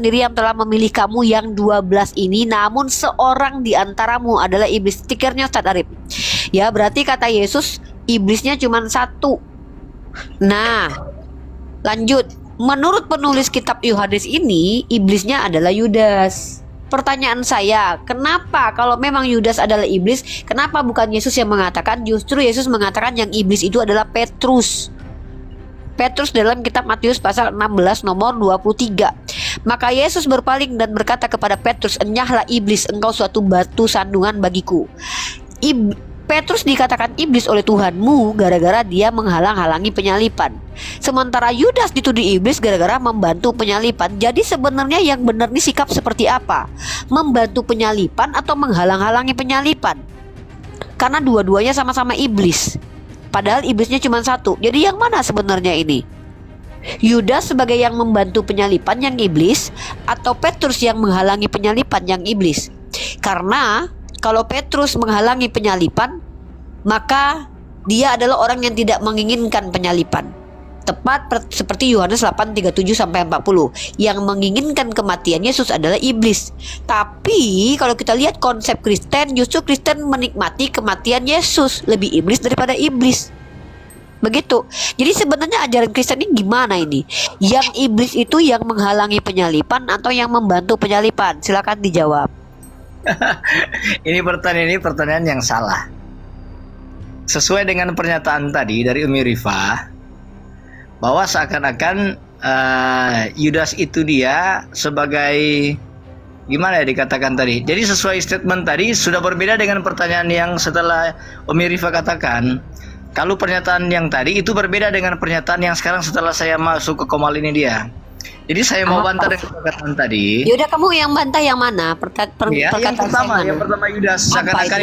sendiri yang telah memilih kamu yang 12 ini, namun seorang di antaramu adalah iblis. Tikirnya Ustadz Arif. Ya, berarti kata Yesus iblisnya cuma satu. Nah, lanjut. Menurut penulis kitab Yohanes ini, iblisnya adalah Yudas. Pertanyaan saya, kenapa kalau memang Yudas adalah iblis, kenapa bukan Yesus yang mengatakan? Justru Yesus mengatakan yang iblis itu adalah Petrus. Petrus dalam kitab Matius pasal 16 nomor 23. Maka Yesus berpaling dan berkata kepada Petrus, "Enyahlah iblis, engkau suatu batu sandungan bagiku." Petrus dikatakan iblis oleh Tuhanmu gara-gara dia menghalang-halangi penyalipan. Sementara Yudas dituduh iblis gara-gara membantu penyalipan. Jadi sebenarnya yang benar nih sikap seperti apa? Membantu penyalipan atau menghalang-halangi penyalipan? Karena dua-duanya sama-sama iblis. Padahal iblisnya cuma satu. Jadi yang mana sebenarnya ini? Yudas sebagai yang membantu penyalipan yang iblis, atau Petrus yang menghalangi penyalipan yang iblis? Karena kalau Petrus menghalangi penyalipan, maka dia adalah orang yang tidak menginginkan penyalipan. Tepat seperti Yohanes 8:37-40. Yang menginginkan kematian Yesus adalah iblis. Tapi kalau kita lihat konsep Kristen, justru Kristen menikmati kematian Yesus, lebih iblis daripada iblis. Begitu. Jadi sebenarnya ajaran Kristen ini gimana ini? Yang iblis itu yang menghalangi penyalipan atau yang membantu penyalipan? Silakan dijawab. Ini pertanyaan yang salah. Sesuai dengan pernyataan tadi dari Umi Rifa, bahwa seakan-akan Yudas itu dia sebagai, gimana ya dikatakan tadi. Jadi sesuai statement tadi sudah berbeda dengan pertanyaan yang setelah Umi Rifa katakan. Kalau pernyataan yang tadi itu berbeda dengan pernyataan yang sekarang setelah saya masuk ke Komal ini dia. Jadi saya mau bantah dengan perkataan tadi. Yaudah, kamu yang bantah yang mana? Ya, yang pertama Yudas seakan-akan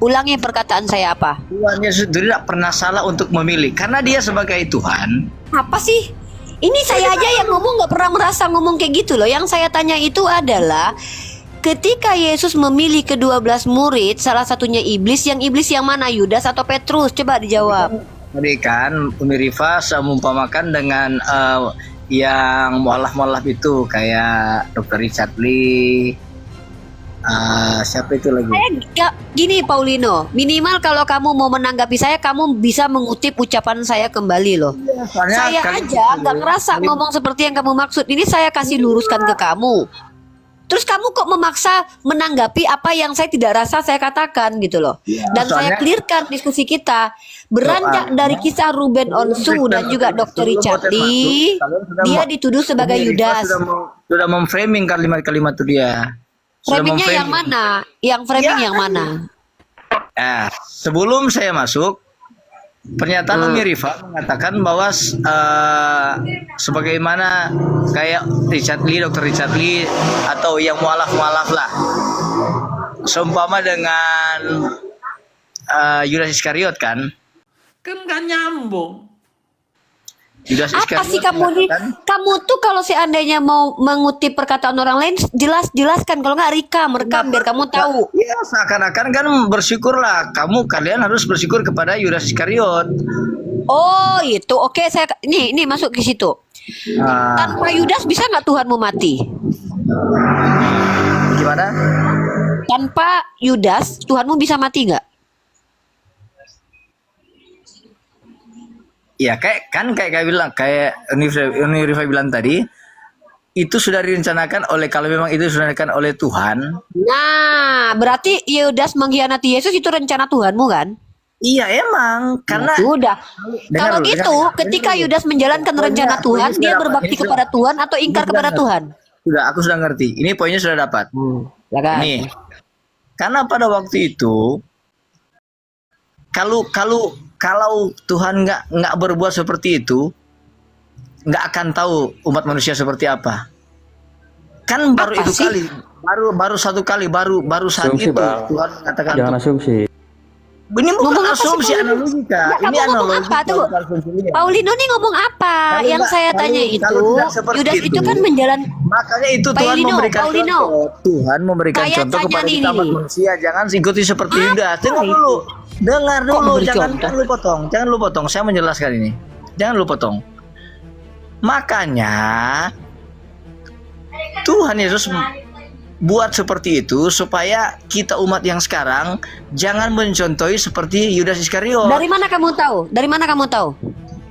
ulangi perkataan saya apa? Tuhan Yesus tidak pernah salah untuk memilih karena dia sebagai Tuhan. Apa sih? Ini saya aja yang ngomong nggak pernah merasa ngomong kayak gitu loh. Yang saya tanya itu adalah ketika Yesus memilih ke-12 murid, salah satunya iblis, yang mana? Yudas atau Petrus? Coba dijawab. Tadi kan Umi Rifa mengumpamakan dengan yang mualaf-mualaf itu kayak Dr. Richard Lee, siapa itu lagi? Gini Paulino, minimal kalau kamu mau menanggapi saya, kamu bisa mengutip ucapan saya kembali loh. Ya, saya aja nggak ngerasa ngomong seperti yang kamu maksud. Ini saya kasih luruskan ke kamu. Terus kamu kok memaksa menanggapi apa yang saya tidak rasa saya katakan gitu loh. Ya, dan saya clearkan diskusi kita. Beranjak dari kisah Ruben Onsu dan juga Dr. Richard Lee, dia dituduh sebagai Yudas. Sudah memframing kalimat-kalimat itu dia. Framingnya yang mana? Yang framing yang mana? Sebelum saya masuk, pernyataan Umi Rifa mengatakan bahwa sebagaimana kayak Richard Lee, Dr. Richard Lee atau yang mualaf-mualaf lah, seumpama dengan Yudas Iskariot kan nggak nyambung. Yudas Apa Iskariot sih kamu nih? Kamu tuh kalau seandainya mau mengutip perkataan orang lain, jelaskan. Kalau nggak rekam biar kamu tahu. Ya, seakan-akan kan bersyukurlah. Kalian harus bersyukur kepada Yudas Iskariot. Oh itu, oke, saya ini masuk ke situ. Tanpa Yudas bisa nggak Tuhanmu mati? Gimana? Tanpa Yudas Tuhanmu bisa mati nggak? Ya kayak Uni Rifa bilang tadi, itu sudah direncanakan kalau memang itu sudah direncanakan oleh Tuhan. Nah, berarti Yudas mengkhianati Yesus itu rencana Tuhanmu kan? Iya emang, karena udah. Kalau gitu, ketika Yudas menjalankan rencana Tuhan, dia berbakti kepada Tuhan atau ingkar kepada Tuhan? Aku sudah ngerti. Ini poinnya sudah dapat. Nih, karena pada waktu itu, kalau Tuhan nggak berbuat seperti itu, nggak akan tahu umat manusia seperti apa. Kan baru itu kali, baru satu kali, baru saat asumsi, itu Bang. Tuhan mengatakan. Jangan asumsi. Ini bukan asumsi, analogika. Ini analogi. Paulino nih ngomong apa? Yang saya tanya itu, Yudas itu kan makanya itu Tuhan memberikan contoh. Tuhan memberikan contoh kepada kita manusia. Jangan ikuti seperti Yudas. Dengar dulu, jangan lu potong. Saya menjelaskan ini. Jangan lu potong. Makanya Tuhan Yesus buat seperti itu supaya kita umat yang sekarang jangan mencontohi seperti Yudas Iskariot. Dari mana kamu tahu? Dari mana kamu tahu?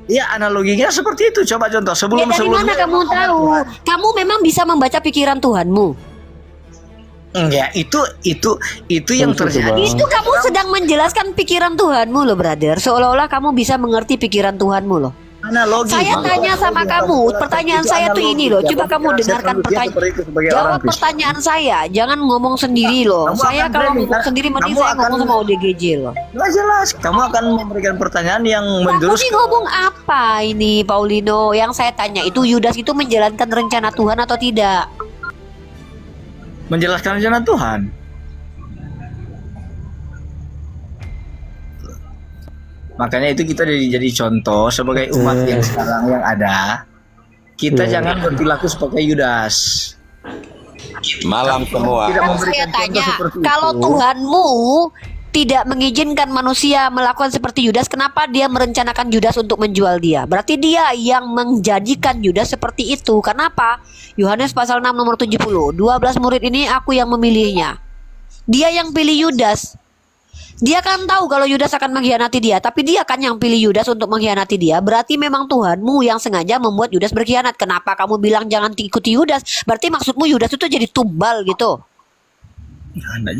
Ya, analoginya seperti itu. Coba contoh Ya, dari mana kamu tahu? Kamu memang bisa membaca pikiran Tuhanmu. Enggak, itu yang terjadi. Itu kamu sedang menjelaskan pikiran Tuhanmu loh, brother. Seolah-olah kamu bisa mengerti pikiran Tuhanmu loh. Analogi. Saya tanya sama kamu, pertanyaan saya tuh ini loh. Coba kamu dengarkan pertanyaan. Jawab pertanyaan saya, jangan ngomong sendiri loh. Saya kalau ngomong sendiri mending saya ngomong sama ODGJ loh. Nggak jelas. Kamu akan memberikan pertanyaan yang Kamu menjurus. nih ngomong apa ini, Paulino? Yang saya tanya itu Yudas itu menjalankan rencana Tuhan atau tidak? Menjelaskan rencana Tuhan. Makanya itu kita jadi contoh sebagai umat yang sekarang yang ada. Kita jangan berperilaku sebagai Yudas. Malam semua. Tidak Kan memberikan saya contoh tanya, seperti kalau itu. Tuhanmu tidak mengizinkan manusia melakukan seperti Yudas, kenapa dia merencanakan Yudas untuk menjual dia? Berarti dia yang menjadikan Yudas seperti itu. Kenapa? Yohanes pasal 6 nomor 70. 12 murid ini aku yang memilihnya. Dia yang pilih Yudas. Dia kan tahu kalau Yudas akan mengkhianati dia, tapi dia kan yang pilih Yudas untuk mengkhianati dia. Berarti memang Tuhanmu yang sengaja membuat Yudas berkhianat. Kenapa kamu bilang jangan ikuti Yudas? Berarti maksudmu Yudas itu jadi tumbal gitu. Tidak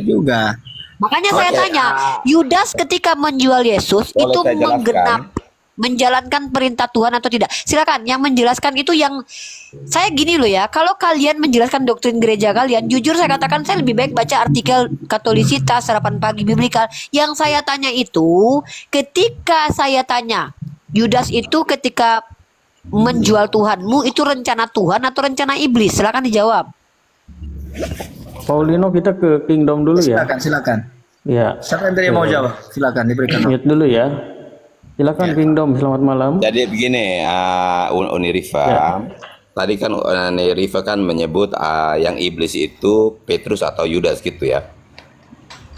juga. Makanya saya Oke, tanya, Yudas ketika menjual Yesus boleh itu saya jelaskan? menjalankan perintah Tuhan atau tidak? Silakan, yang menjelaskan itu yang saya gini loh ya, kalau kalian menjelaskan doktrin gereja kalian, jujur saya katakan saya lebih baik baca artikel Katolisitas, Sarapan Pagi Biblika. Yang saya tanya itu, ketika saya tanya, Yudas itu ketika menjual Tuhanmu itu rencana Tuhan atau rencana iblis? Silakan dijawab. Paulino, kita ke Kingdom dulu ya. Silakan. Ya. Siapa yang tadi mau jawab? Silakan diberikan. Mute dulu ya. Silakan Kingdom, selamat malam. Jadi begini, Unirifa. Tadi kan Unirifa kan menyebut yang iblis itu Petrus atau Yudas gitu ya.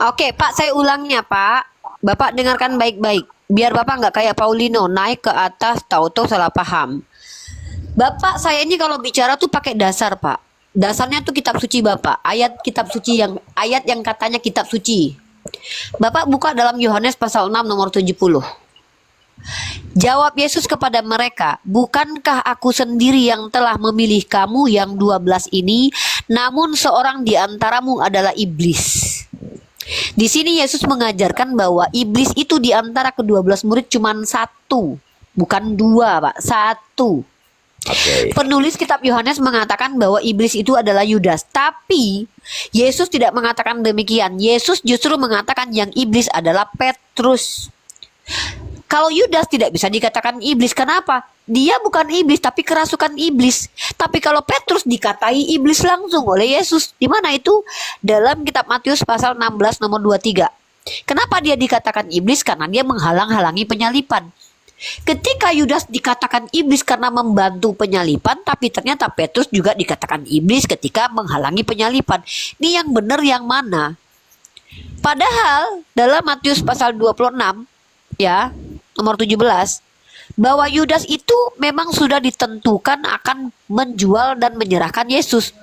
Oke, Pak, saya ulangnya, Pak. Bapak dengarkan baik-baik. Biar Bapak nggak kayak Paulino, naik ke atas, tahu-tahu salah paham. Bapak saya ini kalau bicara tuh pakai dasar, Pak. Dasarnya tuh kitab suci Bapak. Ayat yang katanya kitab suci. Bapak buka dalam Yohanes pasal 6 nomor 70. Jawab Yesus kepada mereka, bukankah aku sendiri yang telah memilih kamu yang 12 ini, namun seorang di antaramu adalah iblis. Di sini Yesus mengajarkan bahwa iblis itu di antara ke-12 murid cuma satu, bukan dua, Pak, satu. Oke. Penulis kitab Yohanes mengatakan bahwa iblis itu adalah Yudas, tapi Yesus tidak mengatakan demikian. Yesus justru mengatakan yang iblis adalah Petrus. Kalau Yudas tidak bisa dikatakan iblis, kenapa? Dia bukan iblis tapi kerasukan iblis. Tapi kalau Petrus dikatai iblis langsung oleh Yesus. Di mana itu? Dalam kitab Matius pasal 16 nomor 23. Kenapa dia dikatakan iblis? Karena dia menghalang-halangi penyalipan. Ketika Yudas dikatakan iblis karena membantu penyalipan, tapi ternyata Petrus juga dikatakan iblis ketika menghalangi penyalipan. Ini yang benar yang mana? Padahal dalam Matius pasal 26 ya, nomor 17, bahwa Yudas itu memang sudah ditentukan akan menjual dan menyerahkan Yesus.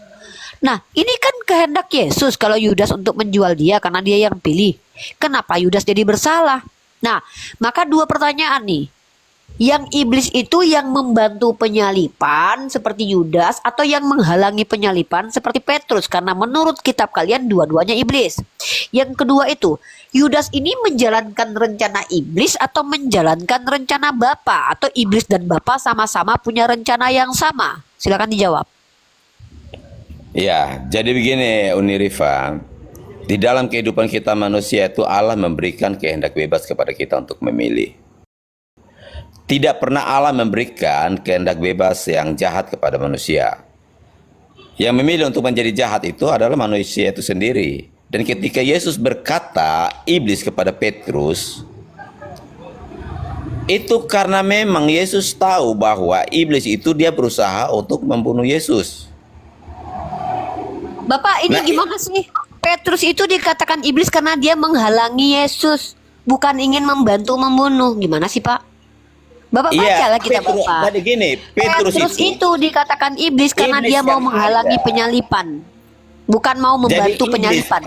Nah, ini kan kehendak Yesus kalau Yudas untuk menjual dia karena dia yang pilih. Kenapa Yudas jadi bersalah? Nah, maka dua pertanyaan nih. Yang iblis itu yang membantu penyalipan seperti Yudas atau yang menghalangi penyalipan seperti Petrus? Karena menurut kitab kalian dua-duanya iblis. Yang kedua itu, Yudas ini menjalankan rencana iblis atau menjalankan rencana Bapa, atau iblis dan Bapa sama-sama punya rencana yang sama? Silakan dijawab. Ya, jadi begini Unirifa. Di dalam kehidupan kita manusia itu Allah memberikan kehendak bebas kepada kita untuk memilih. Tidak pernah Allah memberikan kehendak bebas yang jahat kepada manusia. Yang memilih untuk menjadi jahat itu adalah manusia itu sendiri. Dan ketika Yesus berkata iblis kepada Petrus, itu karena memang Yesus tahu bahwa iblis itu dia berusaha untuk membunuh Yesus. Bapak, ini gimana sih? Petrus itu dikatakan iblis karena dia menghalangi Yesus, bukan ingin membantu membunuh. Gimana sih, Pak? Bapak bacalah kita Petrus, Bapak. tadi gini, Petrus itu dikatakan iblis karena Iblis dia mau yang menghalangi ada. penyalipan. Bukan mau membantu penyalipan.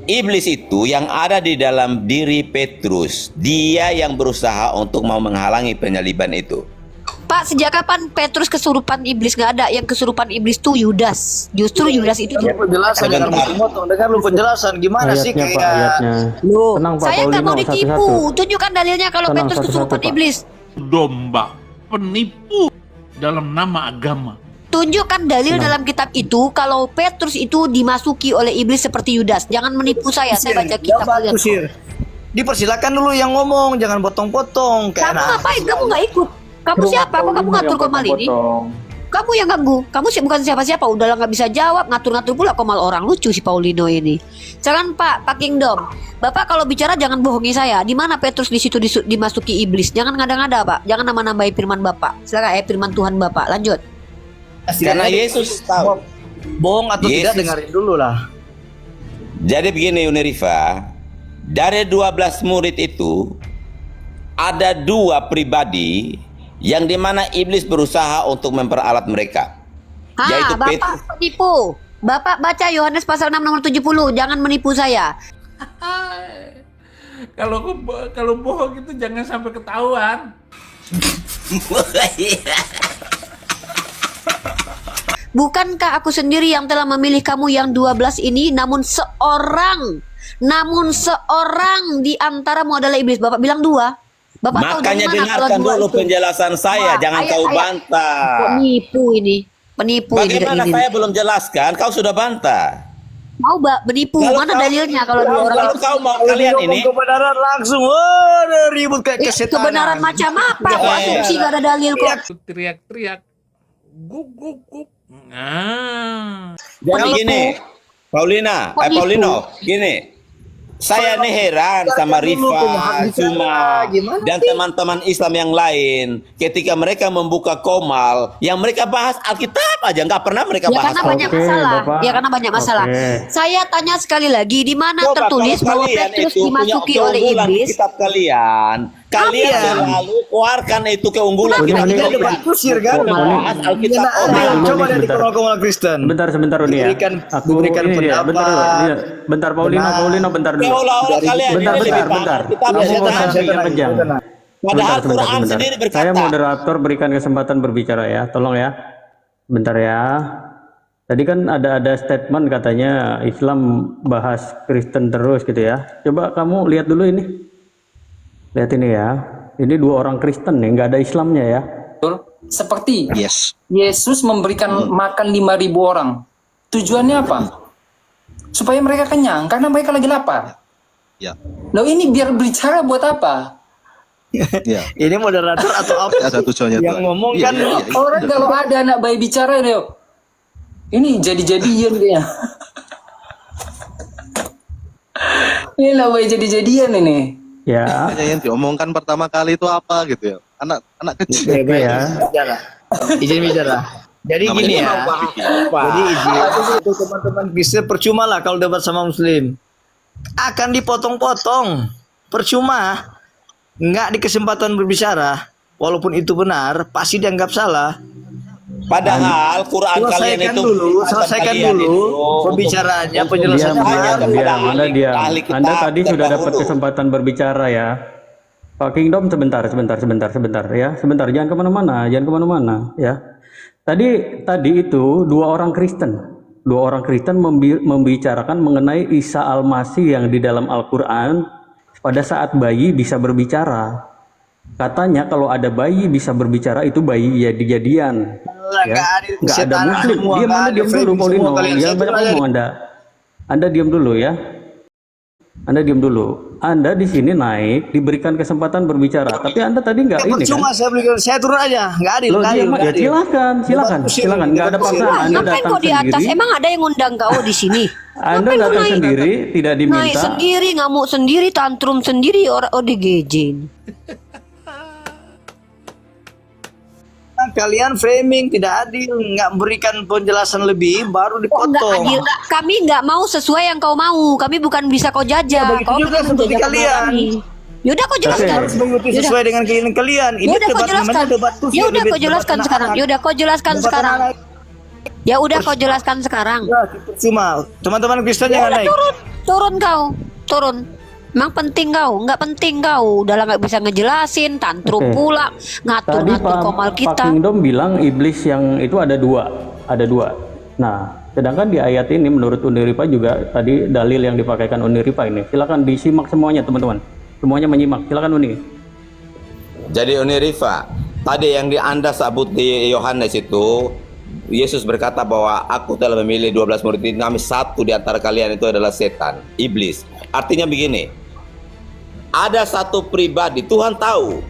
Iblis itu yang ada di dalam diri Petrus, dia yang berusaha untuk mau menghalangi penyaliban itu. Pak, sejak kapan Petrus kesurupan iblis? Nggak ada. Yang kesurupan iblis tuh Yudas. Justru Yudas itu Penjelasan jangan potong. Dengar lu penjelasan gimana sih Ayatnya, Pak, kayak ayatnya. Loh, Tenang, Pak saya nggak Paulino, mau ditipu. satu-satu. Tunjukkan dalilnya kalau Tenang, Petrus satu-satu, kesurupan Pak. iblis. Domba, penipu dalam nama agama. Tunjukkan dalil dalam kitab itu kalau Petrus itu dimasuki oleh iblis seperti Yudas. Jangan menipu saya baca kitab kalian. Kusir. Dipersilakan dulu yang ngomong, jangan potong-potong. Kayak Kamu anak. ngapain? Kamu nggak ikut. Kamu siapa? Kok kamu ngatur komal ini? Kamu yang ganggu. Kamu sih bukan siapa-siapa. Udah nggak bisa jawab, ngatur-ngatur pula komal orang. Lucu si Paulino ini. Jangan Pak Kingdom. Bapak kalau bicara jangan bohongi saya. Di mana Petrus di situ dimasuki iblis? Jangan ngada-ngada Pak. Jangan nama-nambahin firman Bapak. Silakan firman Tuhan Bapak. Lanjut. Karena Yesus tahu. Bohong atau Yesus. tidak dengerin dulu lah. Jadi begini Unirifa, dari 12 murid itu ada 2 pribadi yang dimana iblis berusaha untuk memperalat mereka, yaitu Bapak Petrus. penipu. Bapak baca Yohanes pasal 6 nomor 70. Jangan menipu saya. Kalau bohong itu jangan sampai ketahuan. Bukankah aku sendiri yang telah memilih kamu yang 12 ini, namun seorang di antaramu adalah iblis. Bapak bilang 2. Bapak tahu dari Makanya mana kalau dengarkan 2 dulu itu? penjelasan saya, Wah, jangan kau bantah. Penipu ini. Penipu Bagaimana ini. saya belum jelaskan, kau sudah bantah. Mau menipu? Kalau Mana kau- dalilnya kalau 2 orang Kalau itu? kau mau kalian ini, Kebenaran langsung, waduh, ribut kayak kesetanan. Kebenaran macam apa? Kok asumsi gak ada dalil kok? Teriak-teriak. Guk, guk, guk. Nah. jadi Penipu. gini, Paulino, gini. Saya nih heran sama Rifa, Cuma, dan teman-teman Islam yang lain. Ketika mereka membuka Komal, yang mereka bahas Alkitab aja, nggak pernah mereka Ya bahas. karena banyak Oke, masalah. Bapak. Ya karena banyak masalah. Oke. Saya tanya sekali lagi, di mana Coba tertulis kalau bahwa kalian Petrus itu punya dimasuki oleh keunggulan iblis? kitab kalian selalu keluarkan itu keunggulan Ini, kitab ini, kalian. debat kusir kan? Bahas Alkitab. Coba ini dari sebentar. komal Kristen. Sebentar Uni ya. Diberikan ini dia, pendapat. bentar Paulino bentar dulu. Seolah-olah kalian ini lebih paham Bentar. Alkitab Kamu daripada mau kami. saya yang kejam. Padahal Bentar. Quran sendiri berkata. Saya moderator berikan kesempatan berbicara ya. Tolong ya. Bentar ya. Tadi kan ada statement katanya Islam bahas Kristen terus gitu ya. Coba kamu lihat dulu ini. Lihat ini ya. Ini 2 orang Kristen nih, nggak ada Islamnya ya. Seperti Yesus memberikan makan 5.000 orang. Tujuannya apa? Supaya mereka kenyang, karena mereka lagi lapar. Ya. Loh ini biar bicara buat apa? Ya, Ini moderator atau apa? ada tujuannya Yang tuh. ngomong Iya, kan iya, iya. Orang kalau ada anak bayi bicara, Leo, ini jadi-jadian dia. Ini lah bayi jadi-jadian ini. Ya. Makanya yang diomongkan pertama kali itu apa gitu ya? Anak kecil. Oke ya. Izin bicara. Jadi Namanya gini ya. juga Jadi izin untuk teman-teman Kristen percuma lah kalau debat sama Muslim. Akan dipotong-potong. Percuma. Nggak di kesempatan berbicara. Walaupun itu benar, pasti dianggap salah. Padahal Quran kalian itu Selesaikan kalian dulu itu pembicaraannya, untuk penjelasannya. diam. Anda diam. Anda tadi sudah dapat kesempatan berbicara ya. Pak Kingdom sebentar ya. Sebentar, jangan kemana-mana ya. Tadi itu 2 orang Kristen membicarakan mengenai Isa Al-Masih yang di dalam Al-Quran pada saat bayi bisa berbicara. Katanya kalau ada bayi bisa berbicara itu bayi jadi-jadian. Ya. Nggak ada Muslim. Diam dulu Paulino. Jangan banyak ngomong Anda. Anda diam dulu ya. Anda di sini naik diberikan kesempatan berbicara, tapi Anda tadi nggak ini kan? Percuma saya turun aja, nggak adil. Loh, nggak adil, nggak adil. silakan, nggak ada paksaan. Anda Ngapain datang kok di atas? sendiri. Emang ada yang ngundang kau di sini? Anda Ngapain kau datang naik? sendiri, tidak Naik diminta. sendiri, ngamuk sendiri, tantrum sendiri, orang ODGJ. Kalian framing tidak adil, nggak memberikan penjelasan lebih, baru Kok nggak dipotong. adil? Kami nggak mau sesuai yang kau mau. Kami bukan bisa kau jajah. Ya, begitu Kau juga pengen seperti menjajah kalian. kami. Yaudah kau jelaskan. Harus mengikuti sesuai dengan keinginan kalian. Ini Yaudah kau debat jelaskan. namanya debat tuh. Ya udah kau jelaskan sekarang. Yaudah kau jelaskan sekarang. Ya udah kau jelaskan sekarang. Ya, cuma teman-teman Kristen Ya jangan udah naik. turun kau, turun. Emang penting kau? Nggak penting kau. Udah lah nggak bisa ngejelasin, tantrum Oke. pula, Tadi ngatur-ngatur komal Pak kita. Kingdom bilang iblis yang itu ada dua. Nah, sedangkan di ayat ini menurut Uniripa juga tadi dalil yang dipakaikan Uniripa ini. Silakan disimak semuanya teman-teman. Semuanya menyimak. Silakan Uni. Jadi Unirifa, tadi yang Anda sebut di Yohanes itu, Yesus berkata bahwa aku telah memilih 12 murid ini, kami satu di antara kalian itu adalah setan, iblis. Artinya begini, ada satu pribadi, Tuhan tahu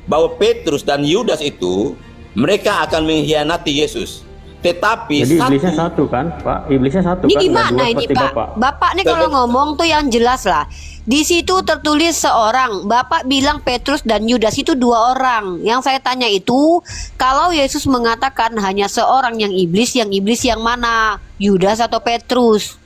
bahwa Petrus dan Yudas itu mereka akan mengkhianati Yesus. Tetapi Jadi iblisnya satu kan, Pak? Iblisnya satu Ini kan? Nggak gimana dua ini seperti Pak? Bapak. Bapak nih kalau ngomong tuh yang jelas lah. Di situ tertulis seorang. Bapak bilang Petrus dan Yudas itu dua orang. Yang saya tanya itu, kalau Yesus mengatakan hanya seorang yang iblis yang mana? Yudas atau Petrus?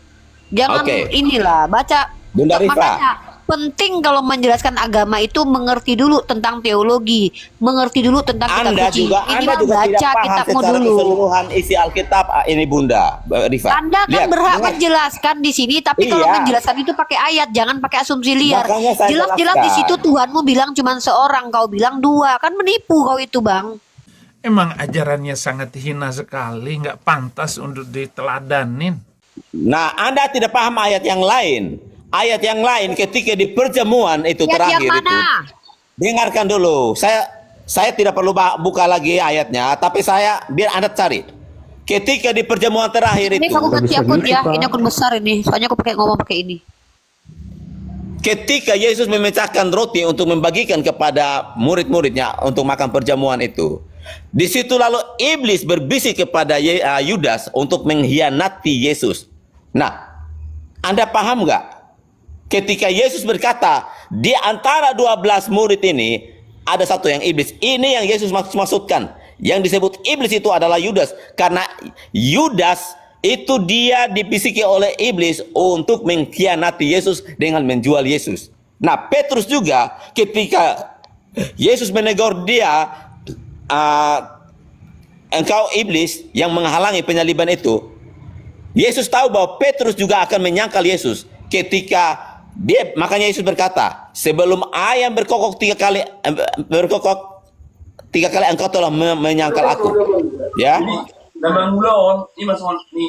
Jangan Oke. inilah baca. Bunda Rifa. Makanya penting kalau menjelaskan agama itu mengerti dulu tentang teologi, mengerti dulu tentang kitab Anda suci. juga Minimal tidak baca paham kitabmu secara dulu. keseluruhan isi Alkitab ini Bunda Rifa. Anda kan Lihat, berhak dengar. menjelaskan di sini, tapi kalau Iya. menjelaskan itu pakai ayat, jangan pakai asumsi liar. Makanya saya Jelas-jelas di jelaskan. situ Tuhanmu bilang cuma seorang, kau bilang dua, kan menipu kau itu bang. Emang ajarannya sangat hina sekali, nggak pantas untuk diteladanin. Nah, Anda tidak paham ayat yang lain. Ayat yang lain ketika di perjamuan itu Ayat terakhir yang itu. mana? Dengarkan dulu. Saya tidak perlu buka lagi ayatnya, tapi biar Anda cari. Ketika di perjamuan terakhir Ini itu, aku ganti bisa akun gitu, ya, Pak. ini akun besar ini, soalnya aku pakai ngomong pakai ini. ketika Yesus memecahkan roti untuk membagikan kepada murid-muridnya untuk makan perjamuan itu, di situ lalu iblis berbisik kepada Yudas untuk mengkhianati Yesus. Nah, Anda paham nggak? Ketika Yesus berkata, di antara 12 murid ini ada satu yang iblis. Ini yang Yesus maksudkan. Yang disebut iblis itu adalah Yudas. Karena Yudas itu dia dibisiki oleh iblis untuk mengkhianati Yesus dengan menjual Yesus. Nah, Petrus juga ketika Yesus menegur dia, engkau iblis yang menghalangi penyaliban itu. Yesus tahu bahwa Petrus juga akan menyangkal Yesus. Ketika makanya Yesus berkata, sebelum ayam berkokok tiga kali engkau telah menyangkal aku. Ya.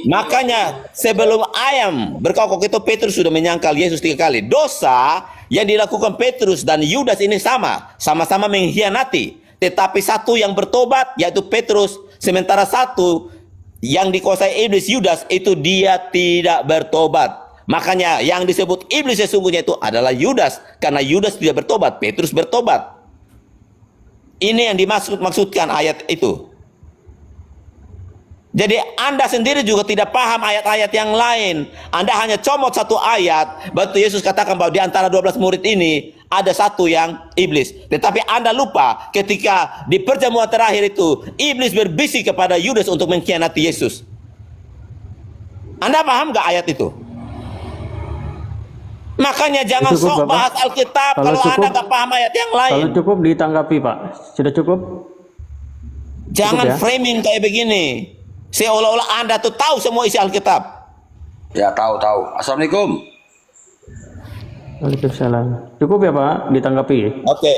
Makanya sebelum ayam berkokok itu Petrus sudah menyangkal Yesus 3 kali. Dosa yang dilakukan Petrus dan Yudas ini sama-sama mengkhianati. Tetapi satu yang bertobat yaitu Petrus, sementara satu yang dikuasai iblis Yudas itu dia tidak bertobat. Makanya yang disebut iblis sesungguhnya itu adalah Yudas. Karena Yudas tidak bertobat, Petrus bertobat. Ini yang dimaksudkan ayat itu. Jadi Anda sendiri juga tidak paham ayat-ayat yang lain. Anda hanya comot satu ayat. Waktu Yesus katakan bahwa di antara 12 murid ini ada satu yang iblis. Tetapi Anda lupa ketika di perjamuan terakhir itu iblis berbisik kepada Yudas untuk mengkhianati Yesus. Anda paham gak ayat itu? Makanya jangan Cukup, sok Bapak. bahas Alkitab Kalau kalau Anda cukup- gak paham ayat yang lain. Kalau cukup ditanggapi Pak. Sudah cukup? Jangan cukup ya? framing kayak begini. Seolah-olah Anda tuh tahu semua isi Alkitab. Ya tahu. Assalamualaikum. Waalaikumsalam. Cukup ya Pak ditanggapi? Oke.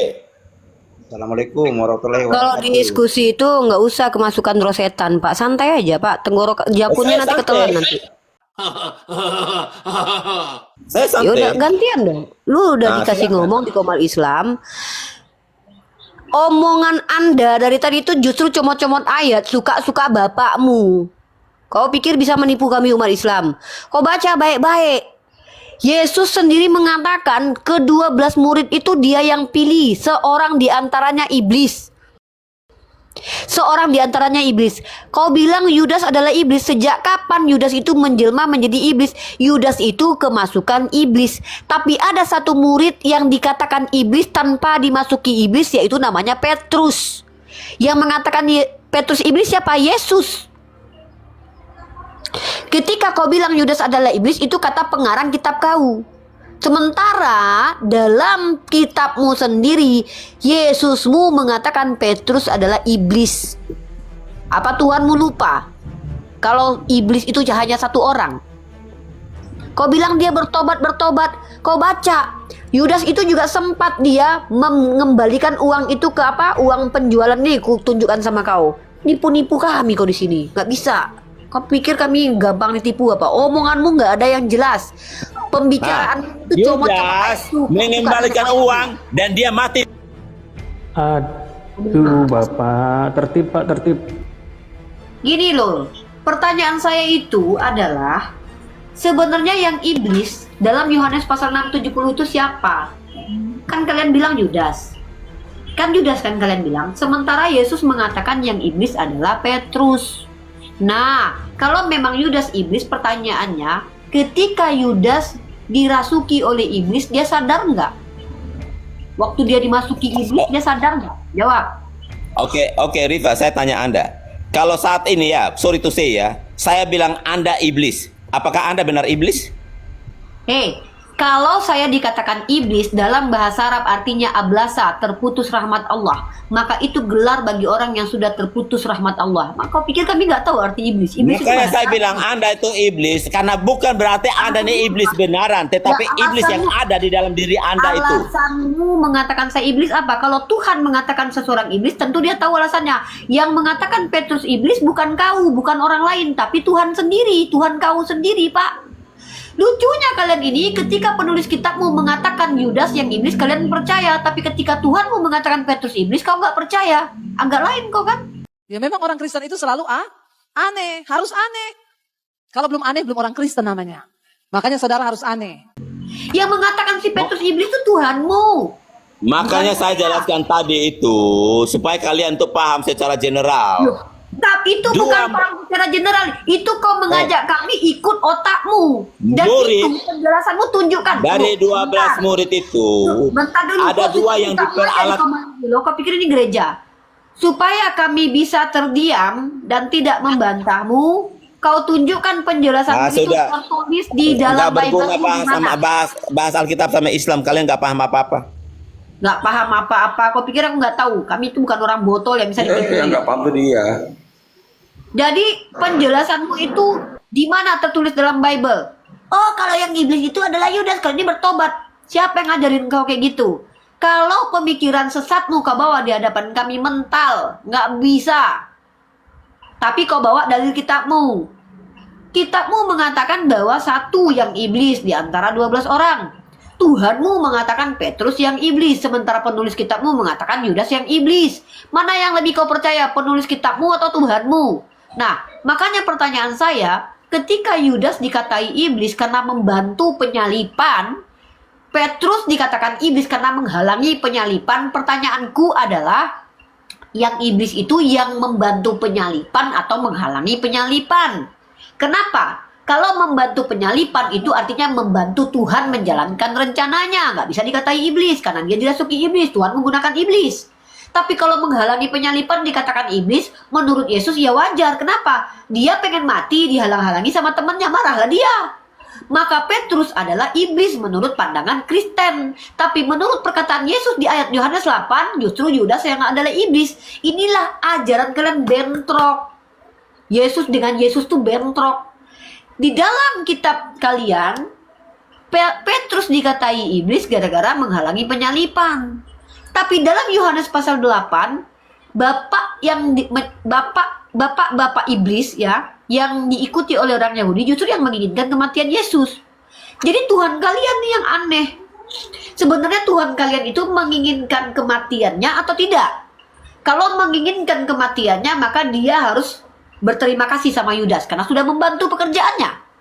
Assalamualaikum warahmatullahi Kalau wabarakatuh. di diskusi itu nggak usah kemasukan rosetan Pak, santai aja Pak, tenggorok jakunnya Saya nanti santai. ketelan nanti. Saya santai. Ya udah gantian dong. Lu udah Nah, dikasih silakan. ngomong di Komal Islam. Omongan Anda dari tadi itu justru comot-comot ayat, suka-suka bapakmu. Kau pikir bisa menipu kami umat Islam? Kau baca baik-baik. Yesus sendiri mengatakan ke-12 murid itu dia yang pilih, seorang di antaranya iblis. Seorang di antaranya iblis. Kau bilang Yudas adalah iblis. Sejak kapan Yudas itu menjelma menjadi iblis? Yudas itu kemasukan iblis. Tapi ada satu murid yang dikatakan iblis tanpa dimasuki iblis, yaitu namanya Petrus. Yang mengatakan Petrus iblis siapa? Yesus. Ketika kau bilang Yudas adalah iblis, itu kata pengarang kitab kau. Sementara dalam kitabmu sendiri, Yesusmu mengatakan Petrus adalah iblis. Apa Tuhanmu lupa? Kalau iblis itu hanya satu orang. Kau bilang dia bertobat. Kau baca, Yudas itu juga sempat dia mengembalikan uang itu ke apa? Uang penjualan nih, ku tunjukkan sama kau. Nipu-nipu kami kau di sini. Gak bisa. Kau pikir kami gampang ditipu apa? Omonganmu gak ada yang jelas. Pembicaraan itu Yudas mengembalikan uang dan dia mati. Aduh, Bapak, tertib Pak, tertib. Gini loh, pertanyaan saya itu adalah sebenarnya yang iblis dalam Yohanes pasal 6:70 itu siapa? Kan kalian bilang Yudas. Kan Yudas kan kalian bilang. Sementara Yesus mengatakan yang iblis adalah Petrus. Nah, kalau memang Yudas iblis, pertanyaannya, ketika Yudas dirasuki oleh iblis, dia sadar nggak? Waktu dia dimasuki iblis, dia sadar nggak? Jawab. Oke, Rifa, saya tanya Anda. Kalau saat ini ya, sorry to say ya, saya bilang Anda iblis. Apakah Anda benar iblis? Hei, kalau saya dikatakan iblis dalam bahasa Arab artinya ablasa, terputus rahmat Allah. Maka itu gelar bagi orang yang sudah terputus rahmat Allah. Maka kau pikir kami nggak tahu arti iblis? Makanya saya bilang Anda itu iblis, karena bukan berarti Anda ini iblis benaran, tetapi Ya, iblis yang ada di dalam diri Anda itu. Alasanmu mengatakan saya iblis apa? Kalau Tuhan mengatakan seseorang iblis, tentu dia tahu alasannya. Yang mengatakan Petrus iblis bukan kau, bukan orang lain, tapi Tuhan sendiri, Tuhan kau sendiri, Pak. Lucunya kalian ini, ketika penulis kitabmu mengatakan Yudas yang iblis, kalian percaya. Tapi ketika Tuhanmu mengatakan Petrus iblis, kau nggak percaya. Agak lain kau kan? Ya memang orang Kristen itu selalu aneh, harus aneh. Kalau belum aneh, belum orang Kristen namanya. Makanya saudara harus aneh. Yang mengatakan si Petrus iblis itu Tuhanmu. Makanya saya jelaskan tadi itu, supaya kalian tuh paham secara general. Loh, tapi itu bukan paham secara general. Itu kau mengajak kami ikut otakmu. Dan Murid, itu penjelasanmu tunjukkan. dari 12 Bentar. murid itu, Bentar dulu, ada posisi dua yang kita diperalat. Kau pikir ini gereja? Supaya kami bisa terdiam dan tidak membantahmu, kau tunjukkan penjelasan itu sudah. tertulis di Nggak dalam berguna Bible bahas sama bahas Alkitab sama Islam, kalian nggak paham apa-apa. Nggak paham apa-apa. Kau pikir aku nggak tahu? Kami itu bukan orang botol yang bisa dipikir. nggak paham tuh dia. Jadi penjelasanmu itu di mana tertulis dalam Bible? Oh, kalau yang iblis itu adalah Yudas, kalau ini bertobat. Siapa yang ngajarin kau kayak gitu? Kalau pemikiran sesatmu kau bawa di hadapan kami mental, nggak bisa. Tapi kau bawa dalil kitabmu. Kitabmu mengatakan bahwa satu yang iblis di antara 12 orang. Tuhanmu mengatakan Petrus yang iblis, sementara penulis kitabmu mengatakan Yudas yang iblis. Mana yang lebih kau percaya, penulis kitabmu atau Tuhanmu? Nah, makanya pertanyaan saya, ketika Yudas dikatai iblis karena membantu penyalipan, Petrus dikatakan iblis karena menghalangi penyalipan, pertanyaanku adalah, yang iblis itu yang membantu penyalipan atau menghalangi penyalipan? Kenapa? Kalau membantu penyalipan itu artinya membantu Tuhan menjalankan rencananya. Nggak bisa dikatai iblis karena dia dirasuki iblis. Tuhan menggunakan iblis. Tapi kalau menghalangi penyalipan dikatakan iblis, menurut Yesus ya wajar. Kenapa? Dia pengen mati, dihalang-halangi sama temannya, marahlah dia. Maka Petrus adalah iblis menurut pandangan Kristen. Tapi menurut perkataan Yesus di ayat Yohanes 8, justru Yudas yang adalah iblis. Inilah ajaran kalian bentrok. Yesus dengan Yesus tuh bentrok. Di dalam kitab kalian, Petrus dikatai iblis gara-gara menghalangi penyalipan. Tapi dalam Yohanes pasal 8, bapak iblis ya, yang diikuti oleh orang Yahudi justru yang menginginkan kematian Yesus. Jadi Tuhan kalian nih yang aneh. Sebenarnya Tuhan kalian itu menginginkan kematiannya atau tidak? Kalau menginginkan kematiannya, maka dia harus berterima kasih sama Yudas karena sudah membantu pekerjaannya.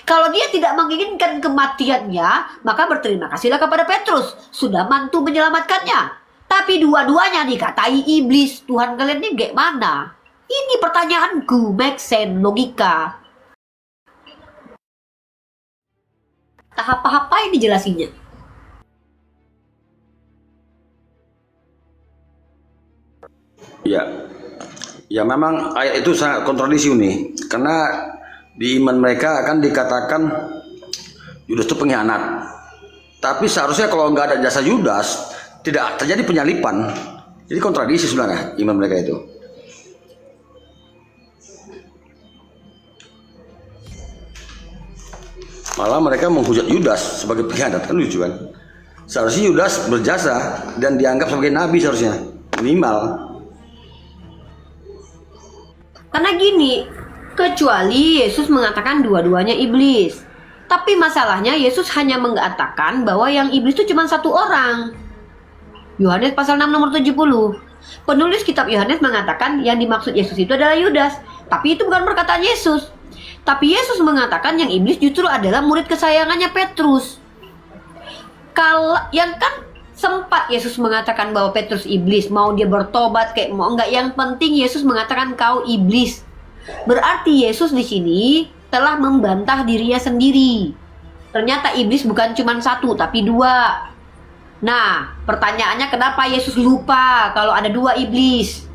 Kalau dia tidak menginginkan kematiannya, maka berterima kasihlah kepada Petrus, sudah mantu menyelamatkannya. Tapi dua-duanya dikatai iblis. Tuhan kalian ini gimana? Ini pertanyaanku, make sense, logika. Tahap apa yang dijelasinnya? Ya, ya memang ayat itu sangat kontradiksi nih, karena di iman mereka akan dikatakan Yudas itu pengkhianat. Tapi seharusnya kalau nggak ada jasa Yudas, tidak terjadi penyalipan. Jadi kontradiksi sebenarnya iman mereka itu. Malah mereka menghujat Yudas sebagai pengkhianat, kan lucu kan? Seharusnya Yudas berjasa dan dianggap sebagai nabi seharusnya, minimal. Karena gini, kecuali Yesus mengatakan dua-duanya iblis. Tapi masalahnya Yesus hanya mengatakan bahwa yang iblis itu cuma satu orang. Yohanes pasal 6 nomor 70. Penulis kitab Yohanes mengatakan yang dimaksud Yesus itu adalah Yudas. Tapi itu bukan perkataan Yesus. Tapi Yesus mengatakan yang iblis justru adalah murid kesayangannya Petrus. Kalau yang kan sempat Yesus mengatakan bahwa Petrus iblis, mau dia bertobat kayak mau enggak, yang penting Yesus mengatakan kau iblis. Berarti Yesus di sini telah membantah dirinya sendiri. Ternyata iblis bukan cuma satu tapi dua. Nah, pertanyaannya kenapa Yesus lupa kalau ada dua iblis?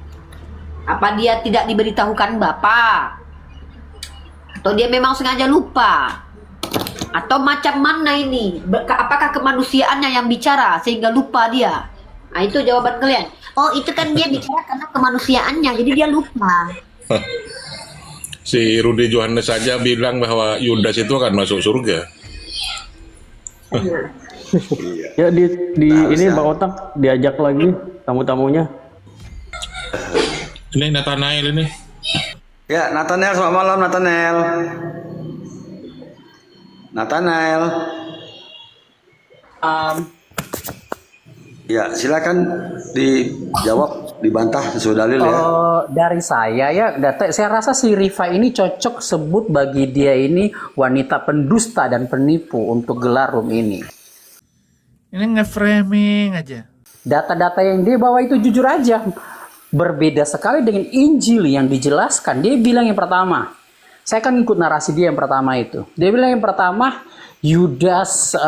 Apa dia tidak diberitahukan Bapa? Atau dia memang sengaja lupa? Atau macam mana ini? Apakah kemanusiaannya yang bicara sehingga lupa dia? Nah, itu jawaban kalian. Oh, itu kan dia bicara karena kemanusiaannya, jadi dia lupa. Si Rudy Johannes saja bilang bahwa Yudas itu akan masuk surga. Ya ini Mbak Otak diajak lagi tamu-tamunya. Ini Nathanael ini. Ya, Nathanael, selamat malam Nathanael. Nathanael. Ya, silakan dijawab, dibantah sesuai dalil ya. Dari saya ya, saya rasa si Rifa ini cocok sebut bagi dia ini wanita pendusta dan penipu untuk gelar room ini. Ini nge-framing aja. Data-data yang dia bawa itu jujur aja berbeda sekali dengan Injil yang dijelaskan. Dia bilang yang pertama, saya kan ikut narasi dia yang pertama itu. Dia bilang yang pertama, Yudas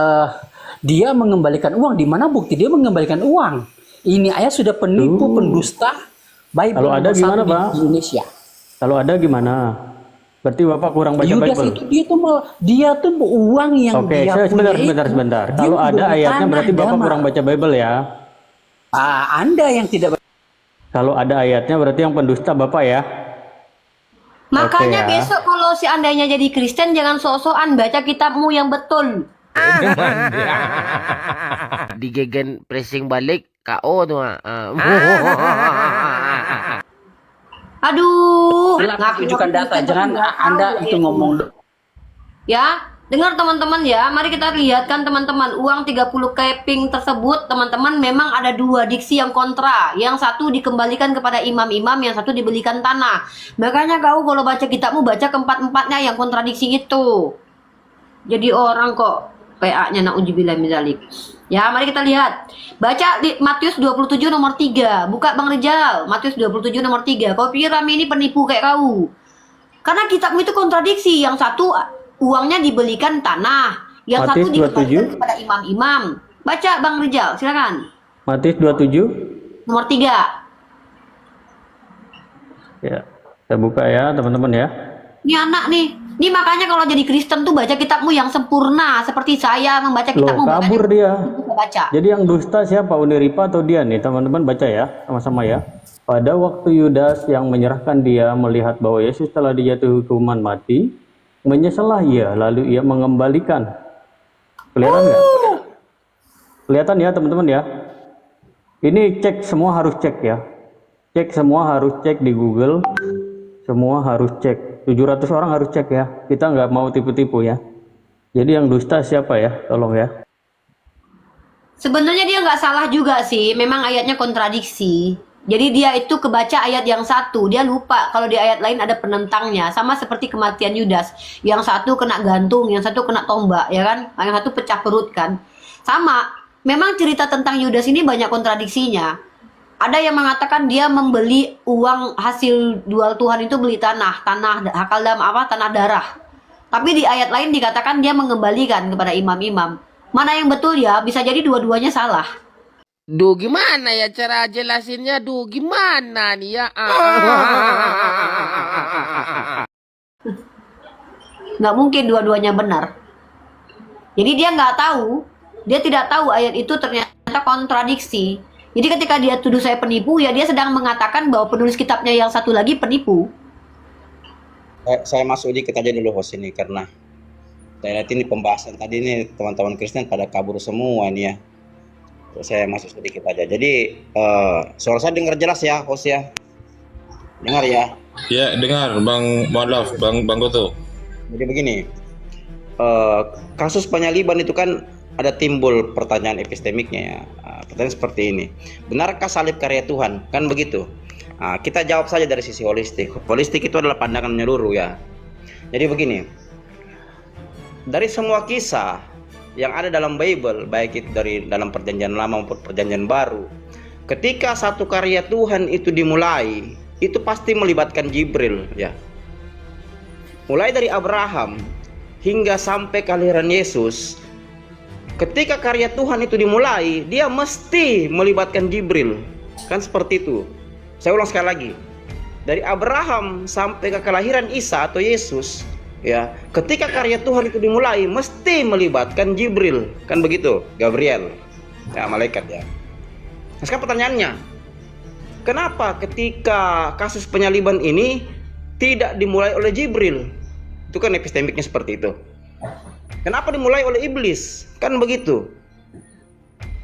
dia mengembalikan uang. Di mana bukti dia mengembalikan uang? Ini ayat sudah penipu, pendusta. Bible Kalau ada gimana, di Pak? Indonesia. Kalau ada gimana? Berarti Bapak kurang baca Yudas Bible. itu dia tuh uang yang Oke, dia sebentar. punya Sebentar. itu, Kalau dia ada beli ayatnya tanah, berarti Bapak damar. kurang baca Bible ya. Anda yang tidak. Kalau ada ayatnya berarti yang pendusta Bapak ya. Makanya Oke, ya. besok kalau seandainya jadi Kristen jangan sok-sokan baca kitabmu yang betul. Digegen pressing balik KO tuh. Aduh, Silakan tunjukkan data, jangan Anda itu ngomong. Ya, dengar teman-teman ya, mari kita lihatkan teman-teman, uang 30 keping tersebut teman-teman memang ada dua diksi yang kontra. Yang satu dikembalikan kepada imam-imam, yang satu dibelikan tanah. Makanya kau kalau baca kitabmu baca keempat-empatnya yang kontradiksi itu. Jadi orang kok PA-nya na'udzubillah min dzalik. Ya, mari kita lihat. Baca di Matius 27 nomor 3. Buka Bang Rijal, Matius 27 nomor 3. Kau pikir Rami ini penipu kayak kau? Karena kitabmu itu kontradiksi. Yang satu uangnya dibelikan tanah, yang Matius satu dikembalikan 27. kepada imam-imam. Baca Bang Rijal, silakan. Matius 27. Nomor 3. Ya, saya buka ya teman-teman ya. Ini anak nih. Ini makanya kalau jadi Kristen tuh baca kitabmu yang sempurna. Seperti saya membaca Loh, kitabmu. kabur dia. Baca. Jadi yang dusta siapa? Uniripa atau dia nih? Teman-teman baca ya, sama-sama ya. Pada waktu Yudas yang menyerahkan dia melihat bahwa Yesus telah dijatuhi hukuman mati, menyesallah ia, lalu ia mengembalikan. Kelihatan nggak? Kelihatan ya teman-teman ya. Ini cek, semua harus cek ya. Cek, semua harus cek di Google. Semua harus cek. 700 orang harus cek ya. Kita nggak mau tipu-tipu ya. Jadi yang dusta siapa ya? Tolong ya. Sebenarnya dia nggak salah juga sih. Memang ayatnya kontradiksi. Jadi dia itu kebaca ayat yang satu. Dia lupa kalau di ayat lain ada penentangnya. Sama seperti kematian Yudas. Yang satu kena gantung, yang satu kena tombak, ya kan? Yang satu pecah perut kan. Sama. Memang cerita tentang Yudas ini banyak kontradiksinya. Ada yang mengatakan dia membeli uang hasil jual Tuhan itu beli tanah hakal dalam tanah darah. Tapi di ayat lain dikatakan dia mengembalikan kepada imam-imam. Mana yang betul ya? Bisa jadi dua-duanya salah. Duh, gimana ya cara jelasinnya? Duh, gimana nih ya? Nggak mungkin dua-duanya benar. Jadi dia nggak tahu Dia tidak tahu ayat itu ternyata kontradiksi. Jadi ketika dia tuduh saya penipu, ya dia sedang mengatakan bahwa penulis kitabnya yang satu lagi penipu. Saya masuk dikit aja dulu host ini, karena saya lihat ini pembahasan tadi ini teman-teman Kristen pada kabur semua ini ya. Saya masuk sedikit aja. Jadi suara saya dengar jelas ya host ya? Dengar ya? Ya, dengar Bang Mualaf, Bang Goto. Jadi begini, kasus penyaliban itu kan ada timbul pertanyaan epistemiknya ya. Pertanyaan seperti ini, benarkah salib karya Tuhan? Kan begitu. Kita jawab saja dari sisi holistik. Holistik itu adalah pandangan menyeluruh ya. Jadi begini, dari semua kisah yang ada dalam Bible, baik itu dari dalam perjanjian lama maupun perjanjian baru, ketika satu karya Tuhan itu dimulai, itu pasti melibatkan Jibril ya. Mulai dari Abraham hingga sampai kelahiran Yesus, ketika karya Tuhan itu dimulai, dia mesti melibatkan Jibril. Kan seperti itu. Saya ulang sekali lagi. Dari Abraham sampai ke kelahiran Isa atau Yesus, ya, ketika karya Tuhan itu dimulai, mesti melibatkan Jibril. Kan begitu, Gabriel. Ya, malaikat ya. Nah, sekarang pertanyaannya, kenapa ketika kasus penyaliban ini tidak dimulai oleh Jibril? Itu kan epistemiknya seperti itu. Kenapa dimulai oleh iblis? Kan begitu.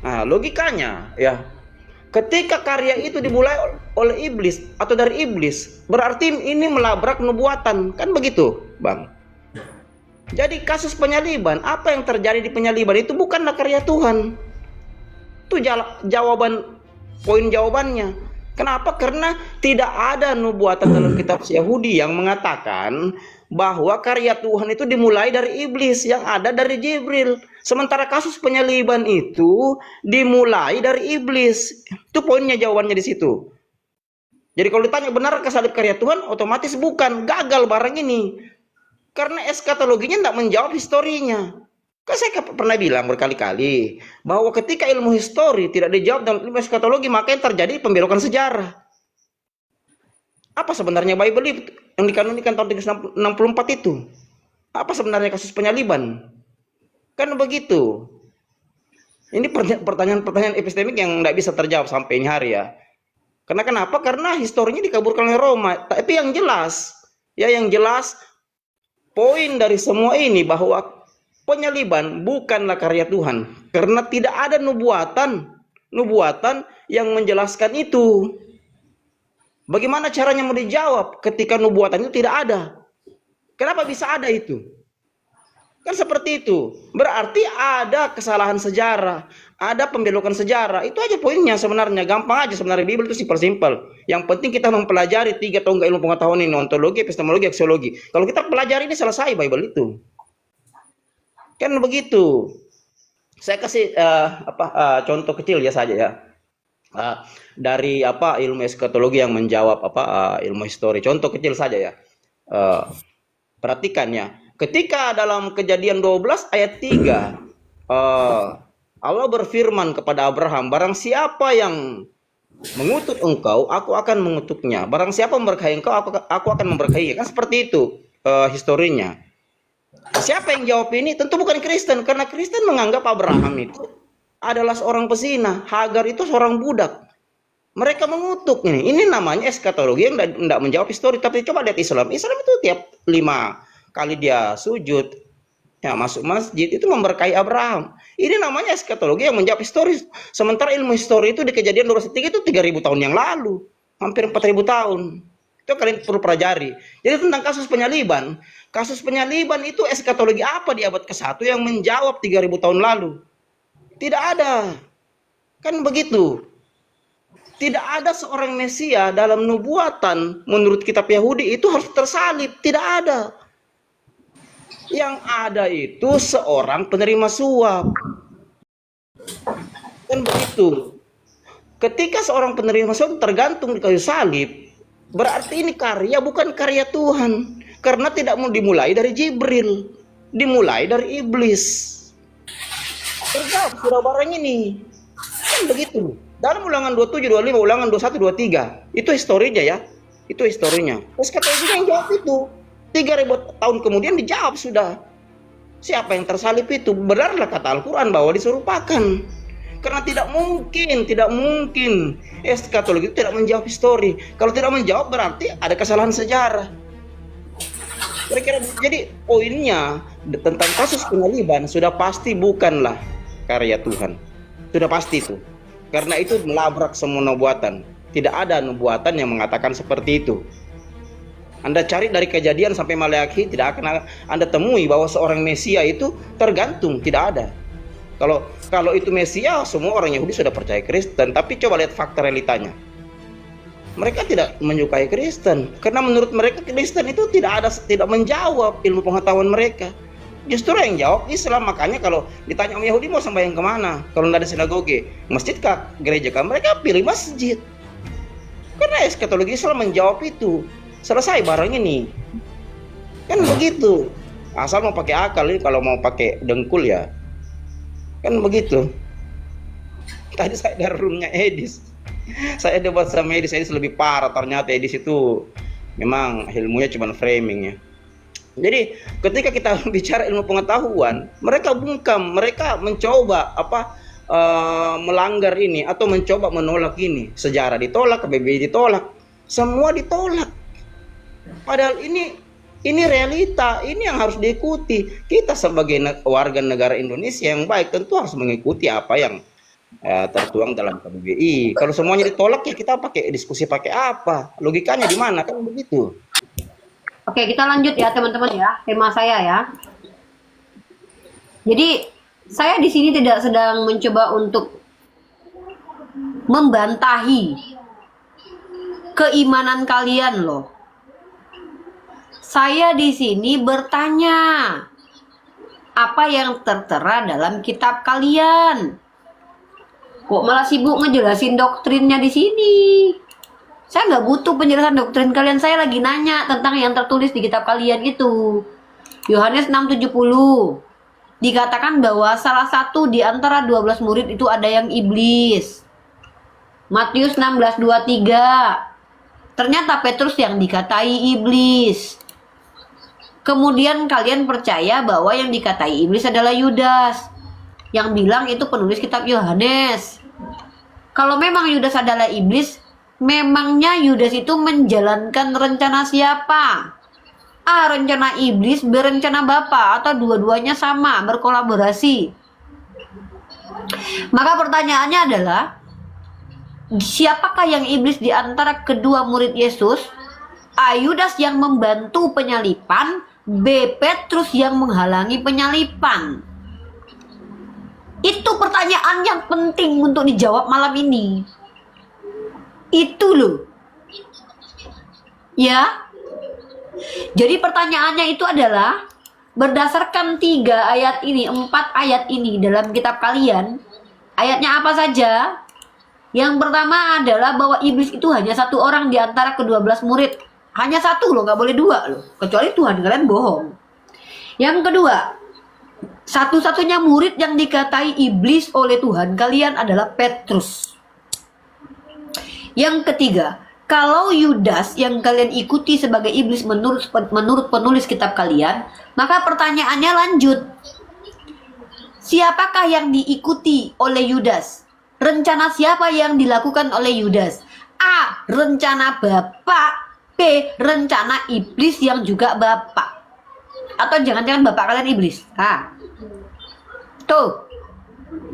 Nah, logikanya ya, ketika karya itu dimulai oleh iblis atau dari iblis, berarti ini melabrak nubuatan. Kan begitu, Bang. Jadi kasus penyaliban, apa yang terjadi di penyaliban itu bukanlah karya Tuhan. Itu jawaban, poin jawabannya. Kenapa? Karena tidak ada nubuatan dalam kitab Yahudi yang mengatakan bahwa karya Tuhan itu dimulai dari iblis, yang ada dari Jibril. Sementara kasus penyaliban itu dimulai dari iblis. Itu poinnya, jawabannya di situ. Jadi kalau ditanya benarkah salib karya Tuhan, otomatis bukan, gagal barang ini. Karena eskatologinya tidak menjawab historinya. Kan saya pernah bilang berkali-kali bahwa ketika ilmu histori tidak dijawab dalam ilmu eskatologi, maka yang terjadi pembelokan sejarah. Apa sebenarnya Bible itu yang dikanonikan tahun 364 itu? Apa sebenarnya kasus penyaliban? Kan begitu. Ini pertanyaan-pertanyaan epistemik yang tidak bisa terjawab sampai ini hari ya. Karena kenapa? Karena historinya dikaburkan oleh Roma. Tapi yang jelas, ya yang jelas, poin dari semua ini bahwa penyaliban bukanlah karya Tuhan. Karena tidak ada nubuatan yang menjelaskan itu. Bagaimana caranya mau dijawab ketika nubuatan itu tidak ada? Kenapa bisa ada itu? Kan seperti itu. Berarti ada kesalahan sejarah, ada pembelokan sejarah. Itu aja poinnya sebenarnya. Gampang aja sebenarnya, Bible itu simpel-simpel. Yang penting kita mempelajari 3 tonggak ilmu pengetahuan ini, ontologi, epistemologi, aksiologi. Kalau kita pelajari ini selesai Bible itu. Kan begitu. Saya kasih contoh kecil ya saja ya. Dari ilmu eskatologi yang menjawab ilmu histori. Contoh kecil saja ya. Perhatikan ya. Ketika dalam Kejadian 12 ayat 3 Allah berfirman kepada Abraham, barang siapa yang mengutuk engkau, aku akan mengutuknya. Barang siapa memberkahi engkau, aku akan memberkahinya. Kan seperti itu historinya. Siapa yang jawab ini? Tentu bukan Kristen, karena Kristen menganggap Abraham itu adalah seorang pesina, Hagar itu seorang budak. Mereka mengutuk ini. Ini namanya eskatologi yang tidak menjawab histori. Tapi coba lihat Islam. Islam itu tiap 5 kali dia sujud, ya masuk masjid, itu memberkahi Abraham. Ini namanya eskatologi yang menjawab histori. Sementara ilmu histori itu di Kejadian 12:3 itu 3000 tahun yang lalu, hampir 4000 tahun. Itu kalian perlu pelajari. Jadi tentang kasus penyaliban itu eskatologi apa di abad ke-1 yang menjawab 3000 tahun lalu? Tidak ada. Kan begitu. Tidak ada seorang Mesia dalam nubuatan menurut kitab Yahudi itu harus tersalib. Tidak ada. Yang ada itu seorang penerima suap. Kan begitu. Ketika seorang penerima suap tergantung di kayu salib, berarti ini karya bukan karya Tuhan. Karena tidak mau dimulai dari Jibril, dimulai dari iblis. Terjawab surah barang ini. Kan begitu. Dalam Ulangan 27, 25, Ulangan 21, 23. Itu historinya ya. Itu historinya. Eskatologinya yang jawab itu. 3000 tahun kemudian dijawab sudah. Siapa yang tersalib itu? Benarlah kata Al-Quran bahwa diserupakan. Karena tidak mungkin Katolik itu tidak menjawab histori. Kalau tidak menjawab berarti ada kesalahan sejarah. Kira-kira jadi poinnya tentang kasus penyaliban sudah pasti bukanlah karya Tuhan. Sudah pasti itu. Karena itu melabrak semua nubuatan. Tidak ada nubuatan yang mengatakan seperti itu. Anda cari dari Kejadian sampai Maleakhi, tidak akan Anda temui bahwa seorang Mesia itu tergantung, tidak ada. Kalau itu Mesia, semua orang Yahudi sudah percaya Kristen. Tapi coba lihat fakta realitanya. Mereka tidak menyukai Kristen karena menurut mereka Kristen itu tidak menjawab ilmu pengetahuan mereka. Justru yang jawab Islam. Makanya kalau ditanya orang Yahudi mau sembahyang kemana, kalau tidak ada sinagoge, masjid kah, gereja kah, mereka pilih masjid. Karena Katolik Islam menjawab itu. Selesai barang ini. Kan begitu. Asal mau pakai akal ini, kalau mau pakai dengkul ya. Kan begitu. Tadi saya dari roomnya Edis. Saya debat sama Edis lebih parah. Ternyata Edis itu memang ilmunya cuma framing ya. Jadi ketika kita bicara ilmu pengetahuan, mereka bungkam, mereka mencoba melanggar ini atau mencoba menolak ini. Sejarah ditolak, KBBI ditolak, semua ditolak. Padahal ini realita, ini yang harus diikuti. Kita sebagai warga negara Indonesia yang baik tentu harus mengikuti apa yang tertuang dalam KBBI. Kalau semuanya ditolak ya kita pakai diskusi pakai apa? Logikanya di mana? Kan begitu. Oke, kita lanjut ya teman-teman ya, tema saya ya. Jadi saya di sini tidak sedang mencoba untuk membantahi keimanan kalian loh. Saya di sini bertanya, apa yang tertera dalam kitab kalian? Kok malah sibuk ngejelasin doktrinnya di sini? Saya nggak butuh penjelasan doktrin kalian. Saya lagi nanya tentang yang tertulis di kitab kalian itu. Yohanes 6:70 dikatakan bahwa salah satu di antara 12 murid itu ada yang iblis. Matius 16:23 ternyata Petrus yang dikatai iblis. Kemudian kalian percaya bahwa yang dikatai iblis adalah Yudas, yang bilang itu penulis kitab Yohanes. Kalau memang Yudas adalah iblis, memangnya Yudas itu menjalankan rencana siapa? Rencana iblis berencana Bapa atau dua-duanya sama, berkolaborasi? Maka pertanyaannya adalah, siapakah yang iblis di antara kedua murid Yesus? A. Yudas yang membantu penyalipan, B. Petrus yang menghalangi penyalipan. Itu pertanyaan yang penting untuk dijawab malam ini. Itu loh. Ya. Jadi pertanyaannya itu adalah, berdasarkan 3 ayat ini, 4 ayat ini dalam kitab kalian, ayatnya apa saja? Yang pertama adalah bahwa iblis itu hanya satu orang di antara ke-12 murid. Hanya satu loh, nggak boleh 2 loh. Kecuali Tuhan kalian bohong. Yang kedua, satu-satunya murid yang dikatai iblis oleh Tuhan kalian adalah Petrus. Yang ketiga, kalau Yudas yang kalian ikuti sebagai iblis menurut penulis kitab kalian, maka pertanyaannya lanjut. Siapakah yang diikuti oleh Yudas? Rencana siapa yang dilakukan oleh Yudas? A. Rencana Bapak. B. Rencana iblis yang juga Bapak. Atau jangan-jangan Bapak kalian iblis? Tuh,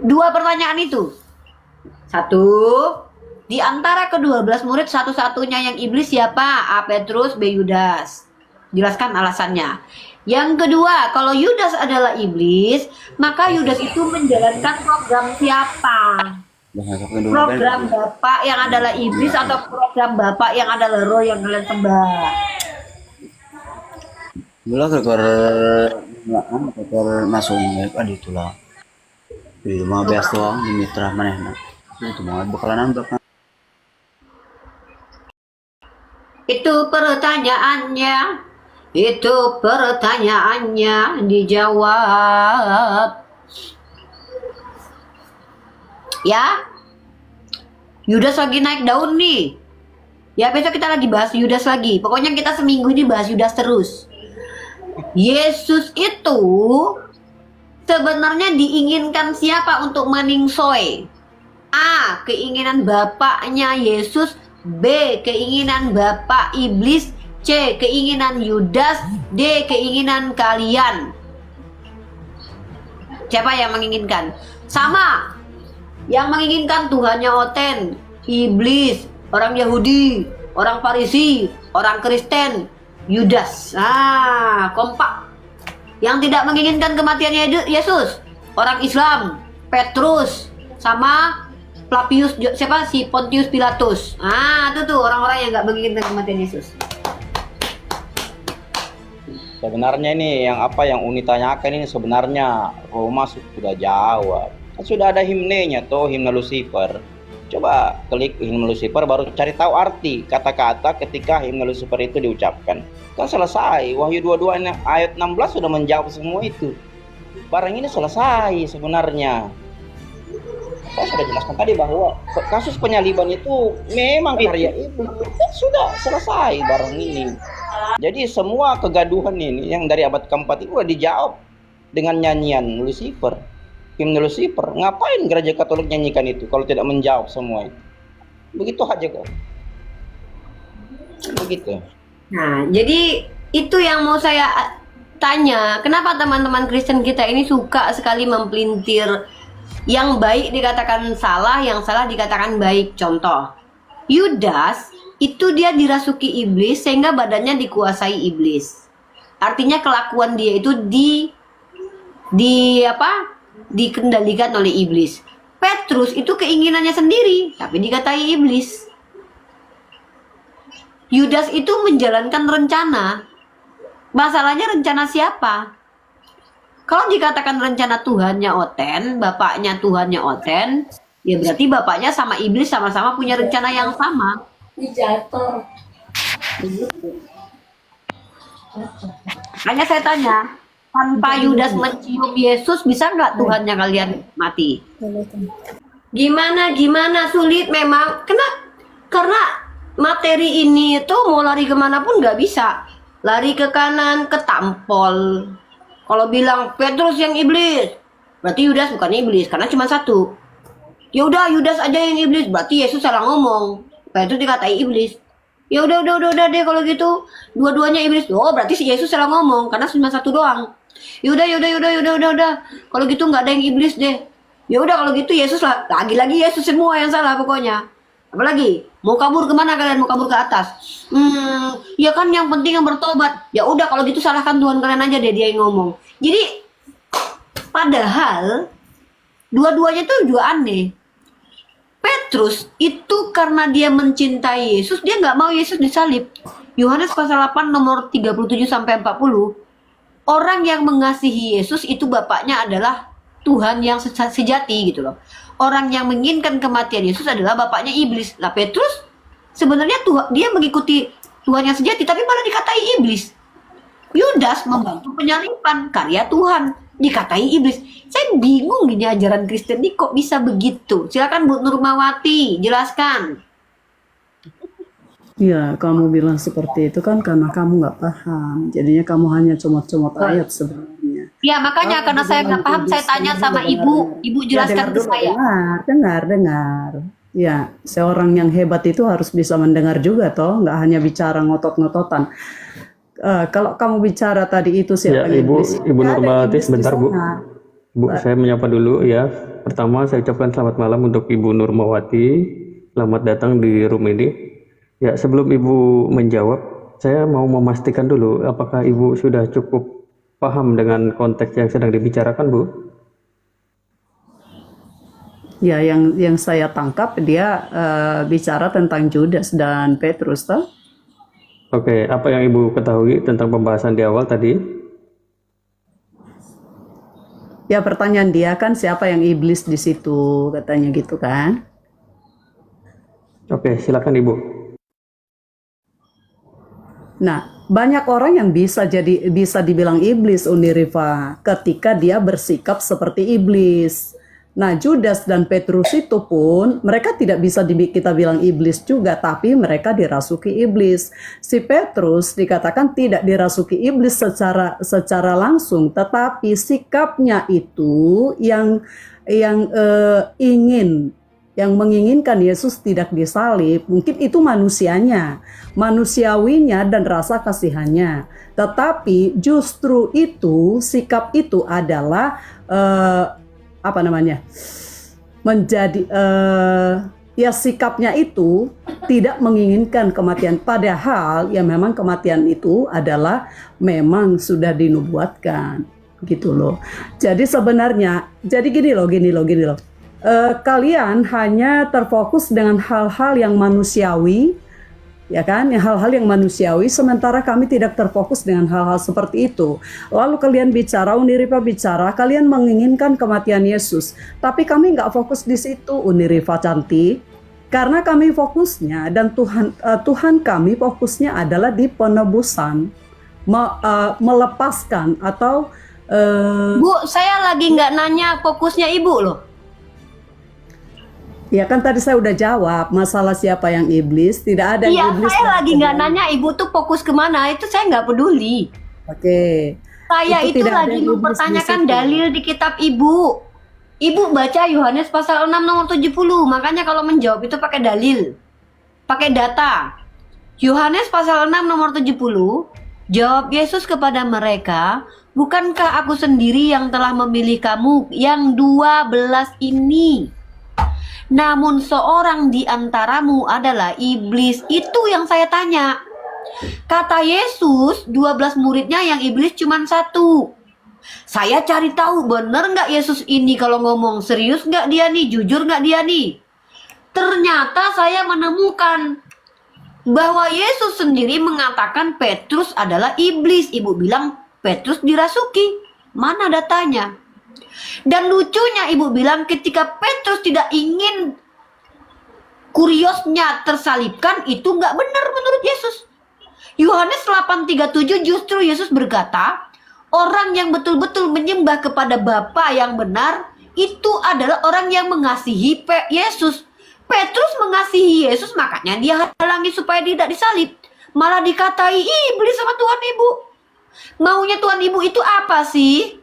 2 pertanyaan itu. 1, di antara ke-12 murid satu-satunya yang iblis siapa? A. Petrus, B. Yudas. Jelaskan alasannya. Yang kedua, kalau Yudas adalah iblis, maka Yudas itu menjalankan program siapa? Program Bapak yang adalah iblis atau program Bapak yang adalah roh yang kalian sembah? Mula kekor nasong kan itulah. Di mga beas doang di mitra manehna. Itu mga bakalan nambak. Itu pertanyaannya dijawab. Ya, Yudas lagi naik daun nih. Ya, besok kita lagi bahas Yudas lagi. Pokoknya kita seminggu ini bahas Yudas terus. Yesus itu sebenarnya diinginkan siapa untuk meningsoy? A. Keinginan bapaknya Yesus. B. Keinginan bapak iblis. C. Keinginan Yudas. D. Keinginan kalian. Siapa yang menginginkan? Sama. Yang menginginkan Tuhannya Oten, iblis, orang Yahudi, orang Farisi, orang Kristen, Yudas. Ah, kompak. Yang tidak menginginkan kematian Yesus, orang Islam, Petrus, sama Flavius, siapa si Pontius Pilatus. Ah, itu tuh orang-orang yang nggak menginginkan kematian Yesus. Sebenarnya ini yang Uni tanyakan ini sebenarnya Roma sudah jawab. Kan sudah ada himnenya tuh, himne Lucifer. Coba klik himne Lucifer baru cari tahu arti kata-kata ketika himne Lucifer itu diucapkan. Kan selesai. Wahyu 22 ayat 16 sudah menjawab semua itu. Barang ini selesai sebenarnya. Saya sudah jelaskan tadi bahwa kasus penyaliban itu memang karya iblis. Kan sudah selesai barang ini. Jadi semua kegaduhan ini yang dari abad keempat itu sudah dijawab dengan nyanyian Lucifer, himne Lucifer. Ngapain gereja Katolik nyanyikan itu kalau tidak menjawab semua itu? Begitu aja kok. Begitu. Nah, jadi itu yang mau saya tanya. Kenapa teman-teman Kristen kita ini suka sekali mempelintir yang baik dikatakan salah, yang salah dikatakan baik. Contoh, Yudas itu dia dirasuki iblis sehingga badannya dikuasai iblis. Artinya kelakuan dia itu dikendalikan oleh iblis. Petrus itu keinginannya sendiri tapi dikatai iblis. Yudas itu menjalankan rencana. Masalahnya rencana siapa? Kalau dikatakan rencana Tuhannya Oten, bapaknya Tuhannya Oten, ya berarti bapaknya sama iblis sama-sama punya rencana yang sama. Jatuh. Hanya saya tanya, tanpa Yudas mencium Yesus, bisa nggak Tuhannya kalian mati? Gimana sulit memang. Karena materi ini itu mau lari kemana pun nggak bisa. Lari ke kanan ketampol. Kalau bilang Petrus yang iblis, berarti Yudas bukan iblis karena cuma satu. Ya udah Yudas aja yang iblis, berarti Yesus salah ngomong. Petrus dikatai iblis. Ya udah deh kalau gitu dua-duanya iblis. Oh berarti si Yesus salah ngomong karena cuma satu doang. Ya udah. Kalau gitu nggak ada yang iblis deh. Ya udah kalau gitu Yesus lah. Lagi-lagi Yesus semua yang salah pokoknya. Apalagi mau kabur kemana kalian? Mau kabur ke atas? Ya kan yang penting yang bertobat. Ya udah kalau gitu salahkan Tuhan kalian aja deh, dia yang ngomong. Jadi padahal dua-duanya tuh juga aneh. Petrus itu karena dia mencintai Yesus, dia nggak mau Yesus disalib. Yohanes pasal 8 nomor 37 sampai 40. Orang yang mengasihi Yesus itu bapaknya adalah Tuhan yang sejati gitu loh. Orang yang menginginkan kematian Yesus adalah bapaknya iblis. Lah Petrus sebenarnya dia mengikuti Tuhan yang sejati tapi malah dikatai iblis. Yudas membantu penyaliban karya Tuhan, dikatai iblis. Saya bingung gini ajaran Kristen ini kok bisa begitu. Silakan Bu Nurmawati, jelaskan. Ya, kamu bilang seperti itu kan karena kamu nggak paham. Jadinya kamu hanya comot-comot ayat sebenarnya. Ya, makanya karena saya nggak paham, saya tanya sama Ibu. Ibu jelaskan ke saya. Dengar. Ya, seorang yang hebat itu harus bisa mendengar juga toh, nggak hanya bicara ngotot-ngototan. Kalau kamu bicara tadi itu siapa ya, Ibu Nurmawati, sebentar Bu. Bu, saya menyapa dulu ya. Pertama saya ucapkan selamat malam untuk Ibu Nurmawati. Selamat datang di room ini. Ya, sebelum Ibu menjawab, saya mau memastikan dulu apakah Ibu sudah cukup paham dengan konteks yang sedang dibicarakan, Bu? Ya, yang saya tangkap dia bicara tentang Judas dan Petrus, toh? Oke, apa yang Ibu ketahui tentang pembahasan di awal tadi? Ya, pertanyaan dia kan siapa yang iblis di situ, katanya gitu kan? Oke, silakan Ibu. Nah, banyak orang yang bisa dibilang iblis, Uni Rifa, ketika dia bersikap seperti iblis. Nah, Judas dan Petrus itu pun mereka tidak bisa kita bilang iblis juga, tapi mereka dirasuki iblis. Si Petrus dikatakan tidak dirasuki iblis secara langsung, tetapi sikapnya itu yang menginginkan Yesus tidak disalib. Mungkin itu manusiawinya dan rasa kasihannya. Tetapi justru itu, sikap itu adalah menjadi sikapnya itu tidak menginginkan kematian, padahal ya memang kematian itu adalah memang sudah dinubuatkan gitu loh. Jadi sebenarnya gini loh. Kalian hanya terfokus dengan hal-hal yang manusiawi, ya kan, hal-hal yang manusiawi, sementara kami tidak terfokus dengan hal-hal seperti itu. Lalu kalian bicara, Unirifa bicara, kalian menginginkan kematian Yesus, tapi kami nggak fokus di situ, Unirifa cantik, karena kami fokusnya dan Tuhan kami fokusnya adalah di penebusan, melepaskan atau Bu, saya lagi nggak nanya fokusnya Ibu loh. Ya kan tadi saya udah jawab masalah siapa yang iblis, tidak ada Iya, yang iblis. saya lagi nggak nanya Ibu tuh fokus kemana, itu saya nggak peduli. Oke. Saya itu tidak ada lagi yang iblis di mempertanyakan situ. dalil di kitab Ibu. Ibu baca Yohanes pasal 6 nomor 70, makanya kalau menjawab itu pakai dalil, pakai data. Yohanes pasal 6 nomor 70, jawab Yesus kepada mereka, bukankah aku sendiri yang telah memilih kamu yang 12 ini? Namun seorang di antaramu adalah iblis. Itu yang saya tanya. Kata Yesus, 12 muridnya yang iblis cuma 1. Saya cari tahu bener nggak Yesus ini kalau ngomong, serius nggak dia nih, jujur nggak dia nih. Ternyata saya menemukan bahwa Yesus sendiri mengatakan Petrus adalah iblis. Ibu bilang Petrus dirasuki. Mana datanya? Dan lucunya Ibu bilang ketika Petrus tidak ingin kuriosnya tersalibkan, itu nggak benar menurut Yesus. Yohanes 8:37 justru Yesus berkata, orang yang betul-betul menyembah kepada Bapa yang benar itu adalah orang yang mengasihi Yesus. Petrus mengasihi Yesus, makanya dia halangi supaya tidak disalib. Malah dikatai iblis sama Tuhan Ibu. Maunya Tuhan Ibu itu apa sih?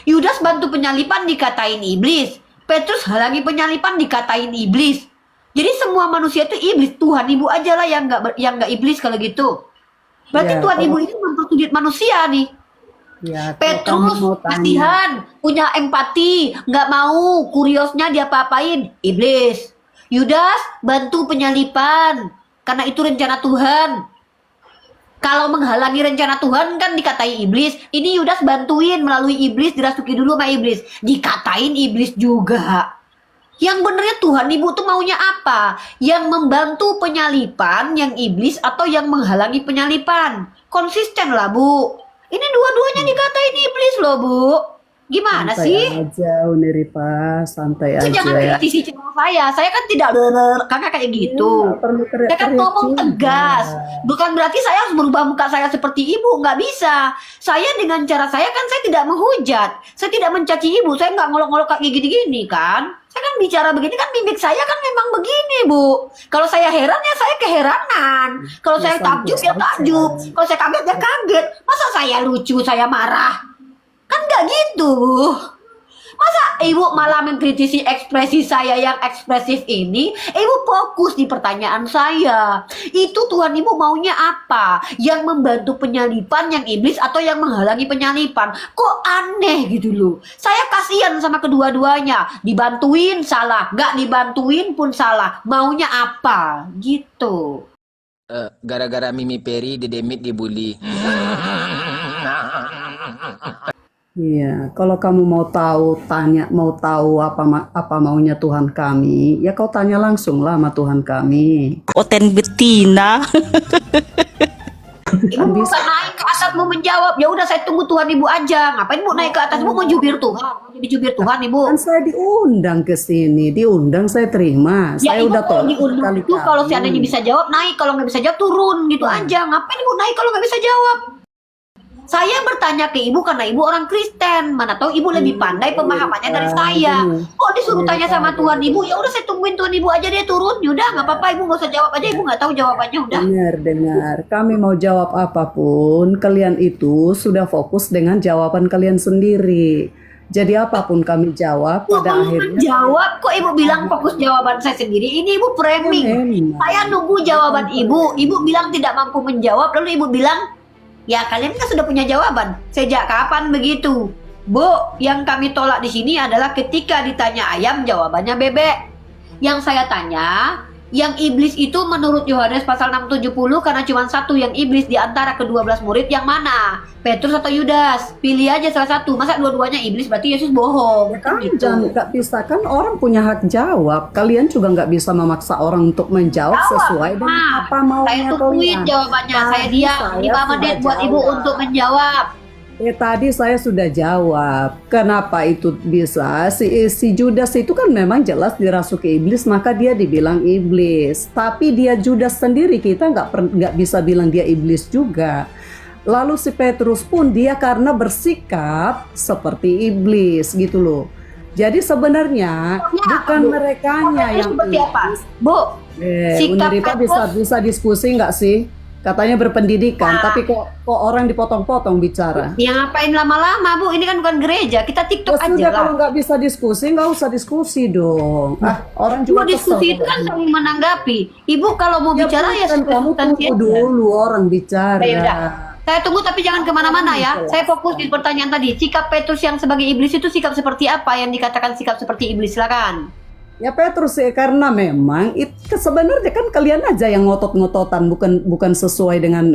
Yudas bantu penyalipan dikatain iblis, Petrus halangi penyalipan dikatain iblis. Jadi semua manusia itu iblis, Tuhan Ibu aja lah yang nggak iblis kalau gitu. Berarti Ya, Tuhan Ibu ini mempersulit manusia nih. Ya, kalau kamu Petrus mau tanya, kasihan, punya empati, nggak mau kuriosnya dia apa-apain, iblis. Yudas bantu penyalipan, karena itu rencana Tuhan. Kalau menghalangi rencana Tuhan kan dikatai iblis. Ini Yudas bantuin melalui iblis, dirasuki dulu sama iblis. Dikatain iblis juga. Yang benernya Tuhan Ibu tuh maunya apa? Yang membantu penyalipan, yang iblis, atau yang menghalangi penyalipan? Konsisten lah Bu. Ini dua-duanya dikatain iblis loh Bu. Gimana santai sih? aja, Unirifa, santai Itu aja jangan ya. kritisi channel saya. Saya kan tidak kakak kayak gitu. Nggak perlu Saya kan ngomong juga. tegas. Bukan berarti saya harus merubah muka saya seperti ibu. Nggak bisa. Saya dengan cara saya kan saya tidak menghujat. Saya tidak mencaci ibu. Saya nggak ngolok-ngolok kayak gini-gini kan. Saya kan bicara begini kan mimik saya kan memang begini Bu. Kalau saya heran ya saya keheranan. Kalau Ya, saya takjub ya santai takjub. aja. Kalau saya kaget ya kaget. Masa saya lucu, saya marah? Kan nggak gitu. Masa ibu malah mengkritisi ekspresi saya yang ekspresif ini? Ibu fokus di pertanyaan saya. Itu Tuhan Ibu maunya apa? Yang membantu penyalipan yang iblis atau yang menghalangi penyalipan? Kok aneh gitu loh. Saya kasihan sama kedua-duanya. Dibantuin salah, nggak dibantuin pun salah. Maunya apa? Gitu. Gara-gara Mimi Peri, Dedemit dibully. Iya, kalau kamu mau tahu apa maunya Tuhan kami, ya kau tanya langsung lah sama Tuhan kami. Oten betina. Ibu bukan naik ke atas mau menjawab. Ya udah saya tunggu Tuhan Ibu aja. Ngapain Bu naik ke atas? Bu mau jubir Tuhan. Mau jadi jubir Tuhan Ibu. Kan saya diundang ke sini, saya terima. Ya Saya Ibu udah kalau tolak diundang itu berkali-kali. kalau seandainya bisa jawab naik, kalau nggak bisa jawab turun gitu aja. Ngapain Ibu naik kalau nggak bisa jawab? Saya bertanya ke ibu karena ibu orang Kristen. Mana tahu ibu lebih pandai pemahamannya dari saya. Kok disuruh tanya sama Tuhan ibu? Ya udah saya tungguin Tuhan ibu aja dia turun. Yaudah nggak apa-apa ibu nggak usah jawab aja. Ibu nggak tahu jawabannya udah. Dengar. Kami mau jawab apapun, kalian itu sudah fokus dengan jawaban kalian sendiri. Jadi apapun kami jawab, pada akhirnya Jawab kok ibu bilang fokus jawaban saya sendiri. Ini ibu framing. Saya nunggu jawaban ibu. Ibu bilang tidak mampu menjawab. Lalu ibu bilang, ya kalian kan sudah punya jawaban. Sejak kapan begitu? Bu, yang kami tolak di sini adalah ketika ditanya ayam jawabannya bebek. Yang saya tanya, yang iblis itu menurut Yohanes pasal 6:70 karena cuma satu yang iblis di antara ke-12 murid yang mana? Petrus atau Yudas? Pilih aja salah satu. Masa dua-duanya iblis berarti Yesus bohong. kan jangan nggak bisa, kan orang punya hak jawab. Kalian juga nggak bisa memaksa orang untuk menjawab sesuai dengan apa maunya Saya tungguin jawabannya. Saya diam 5 menit buat ibu untuk menjawab. Tadi saya sudah jawab. Kenapa itu bisa? Si Judas itu kan memang jelas dirasuki iblis, maka dia dibilang iblis. Tapi dia Judas sendiri kita nggak bisa bilang dia iblis juga. Lalu si Petrus pun dia karena bersikap seperti iblis gitu loh. Jadi sebenarnya bukan merekanya yang seperti apa? Bu, sikap Uniripa bisa diskusi nggak sih? Katanya berpendidikan, tapi kok orang dipotong-potong bicara. Ya ngapain lama-lama Bu? Ini kan bukan gereja, kita TikTok aja Sudah, lah. kalau nggak bisa diskusi, nggak usah diskusi dong. Orang juga Mau diskusi itu kan saling menanggapi. Ibu kalau mau bicara ya kamu tunggu dulu orang bicara. Ya udah. Saya tunggu tapi jangan kemana-mana ya. Saya fokus di pertanyaan tadi. Sikap Petrus yang sebagai iblis itu sikap seperti apa yang dikatakan sikap seperti iblis? Silakan. Ya Petrus karena memang itu sebenarnya kan kalian aja yang ngotot-ngototan, bukan sesuai dengan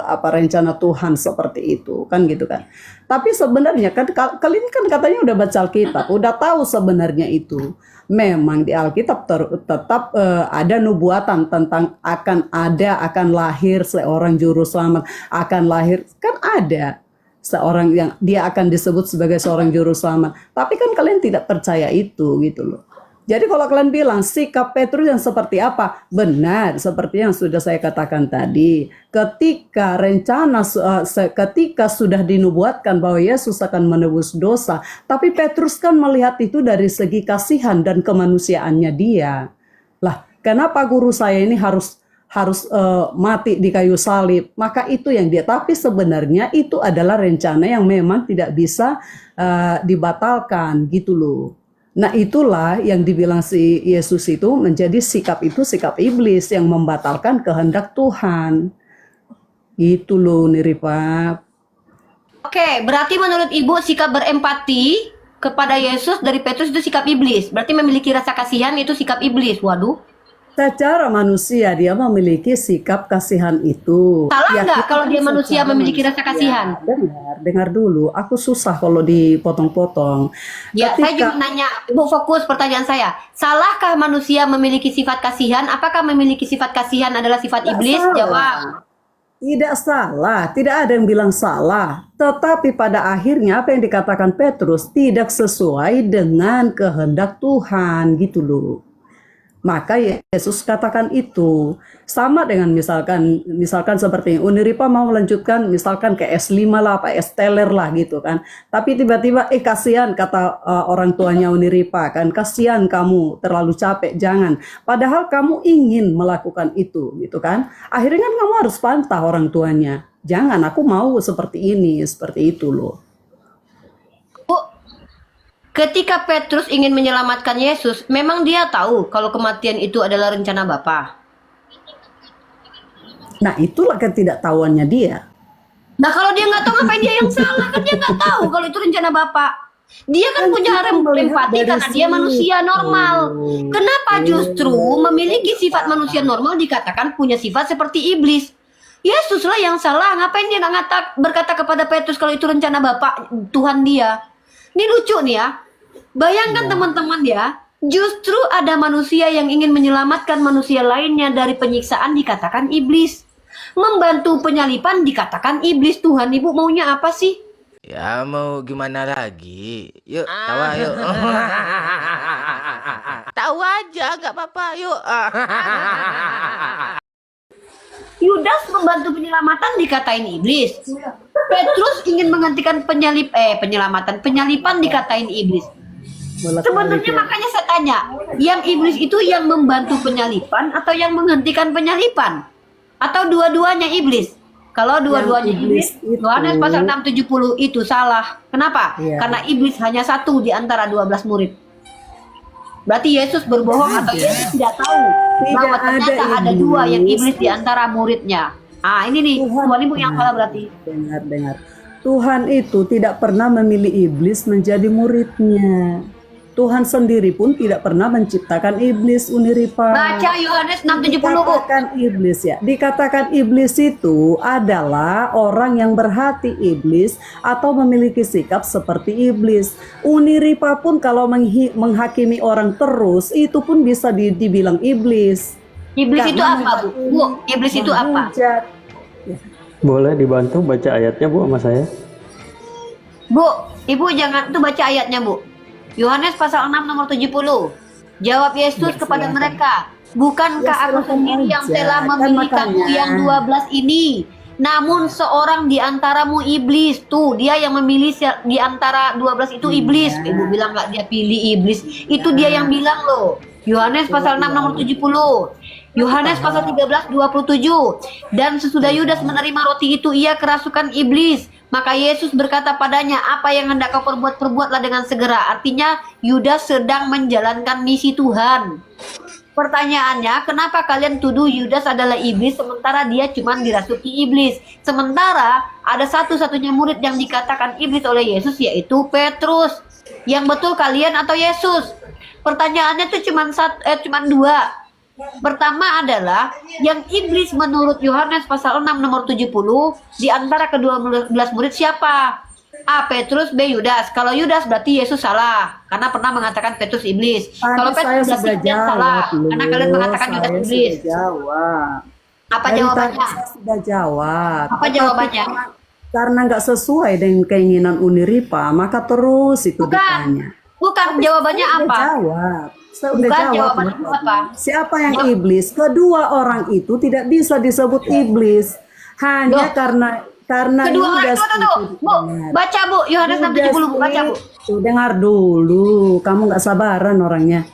apa rencana Tuhan seperti itu kan gitu kan. Tapi sebenarnya kan kalian kan katanya udah baca Alkitab, udah tahu sebenarnya itu. Memang di Alkitab tetap ada nubuatan tentang akan lahir seorang juru selamat, akan lahir kan ada seorang yang dia akan disebut sebagai seorang juru selamat. Tapi kan kalian tidak percaya itu gitu loh. Jadi kalau kalian bilang sikap Petrus yang seperti apa? Benar, seperti yang sudah saya katakan tadi. Ketika ketika sudah dinubuatkan bahwa Yesus akan menebus dosa, tapi Petrus kan melihat itu dari segi kasihan dan kemanusiaannya dia. Lah, kenapa guru saya ini harus mati di kayu salib? Maka itu yang dia. Tapi sebenarnya itu adalah rencana yang memang tidak bisa dibatalkan gitu loh. Nah itulah yang dibilang si Yesus itu menjadi sikap iblis yang membatalkan kehendak Tuhan. Itu loh Niripa. Oke, berarti menurut ibu sikap berempati kepada Yesus dari Petrus itu sikap iblis. Berarti memiliki rasa kasihan itu sikap iblis. Waduh. Secara manusia dia memiliki sikap kasihan itu. Salah Ya, nggak kita kalau kan dia manusia secara memiliki rasa manusia. kasihan? Dengar dulu. Aku susah kalau dipotong-potong. Ya, saya juga nanya, Ibu fokus pertanyaan saya. Salahkah manusia memiliki sifat kasihan? Apakah memiliki sifat kasihan adalah sifat iblis? Salah. Jawab. Tidak salah, tidak ada yang bilang salah. Tetapi pada akhirnya apa yang dikatakan Petrus tidak sesuai dengan kehendak Tuhan gitu loh. Maka Yesus katakan itu sama dengan misalkan seperti Uniripa mau melanjutkan misalkan ke S5 lah, apa S teler lah gitu kan. Tapi tiba-tiba kasihan kata orang tuanya Uniripa kan, kasihan kamu terlalu capek, jangan. Padahal kamu ingin melakukan itu gitu kan. Akhirnya kan kamu harus pantah orang tuanya. Jangan, aku mau seperti ini, seperti itu loh. Ketika Petrus ingin menyelamatkan Yesus, memang dia tahu kalau kematian itu adalah rencana Bapa. Nah itulah ketidaktahuannya dia. Nah kalau dia nggak tahu ngapain dia yang salah? Kan dia nggak tahu kalau itu rencana Bapa. Dia kan punya empati karena dia manusia normal. Kenapa justru memiliki sifat manusia normal dikatakan punya sifat seperti iblis? Yesus lah yang salah. Ngapain dia nggak berkata kepada Petrus kalau itu rencana Bapa Tuhan dia? Ini lucu nih ya. Bayangkan teman-teman ya, justru ada manusia yang ingin menyelamatkan manusia lainnya dari penyiksaan dikatakan iblis. Membantu penyalipan dikatakan iblis. Tuhan Ibu maunya apa sih? Ya mau gimana lagi? Yuk, tawa yuk. Tahu aja, nggak apa-apa. Yuk. Yudas membantu penyelamatan dikatain iblis. Petrus ingin menghentikan penyalipan dikatain iblis. Sebenarnya makanya saya tanya, yang iblis itu yang membantu penyalipan atau yang menghentikan penyalipan? Atau dua-duanya iblis? Kalau dua-duanya iblis, Yohanes pasal 6:70 itu salah. Kenapa? Karena iblis hanya satu di antara 12 murid. Berarti Yesus berbohong atau Yesus tidak tahu bahwa ternyata ada dua yang iblis di antara muridnya. Ah, ini nih, Tuhan ibu yang salah berarti. Dengar. Tuhan itu tidak pernah memilih iblis menjadi muridnya. Tuhan sendiri pun tidak pernah menciptakan iblis, Uniripa. Baca Yohanes 6:70, Bu. Dikatakan iblis itu adalah orang yang berhati iblis atau memiliki sikap seperti iblis. Uniripa pun kalau menghakimi orang terus, itu pun bisa dibilang iblis. Iblis itu apa, Bu? Iblis itu apa? Boleh dibantu baca ayatnya, Bu, sama saya? Bu, Ibu jangan tuh baca ayatnya, Bu. Yohanes pasal 6 nomor 70. Jawab Yesus kepada mereka, "Bukankah aku sendiri yang telah memilih kamu yang 12 ini? Namun seorang di antaramu iblis." Tuh, dia yang memilih di antara 12 itu iblis. Ibu bilang nggak dia pilih iblis. Itu dia yang bilang loh. Yohanes pasal 6 nomor 70. Yohanes pasal 13:27. Dan sesudah Yudas menerima roti itu, ia kerasukan iblis. Maka Yesus berkata padanya, "Apa yang hendak kau perbuat, perbuatlah dengan segera." Artinya Yudas sedang menjalankan misi Tuhan. Pertanyaannya, kenapa kalian tuduh Yudas adalah iblis sementara dia cuma dirasuki iblis? Sementara ada satu-satunya murid yang dikatakan iblis oleh Yesus, yaitu Petrus. Yang betul kalian atau Yesus? Pertanyaannya tuh cuma dua. Pertama adalah yang iblis menurut Yohanes pasal 6 nomor 70 di antara ke-12 murid siapa? A. Petrus, B. Yudas. Kalau Yudas berarti Yesus salah karena pernah mengatakan Petrus iblis. Kalau Petrus berarti Yudas salah karena kalian mengatakan Yudas iblis. Apa jawabannya? Saya sudah jawab. Apa jawabannya? Karena nggak sesuai dengan keinginan Uniripa, maka terus itu ditanya. Bukan, jawabannya apa? Saya udah jawab. Siapa yang iblis? Kedua orang itu tidak bisa disebut iblis hanya karena kedua orang Yudas itu. Bu, baca Bu, Yohanes 6:70, Bu, baca Bu. Dengar dulu, kamu nggak sabaran orangnya.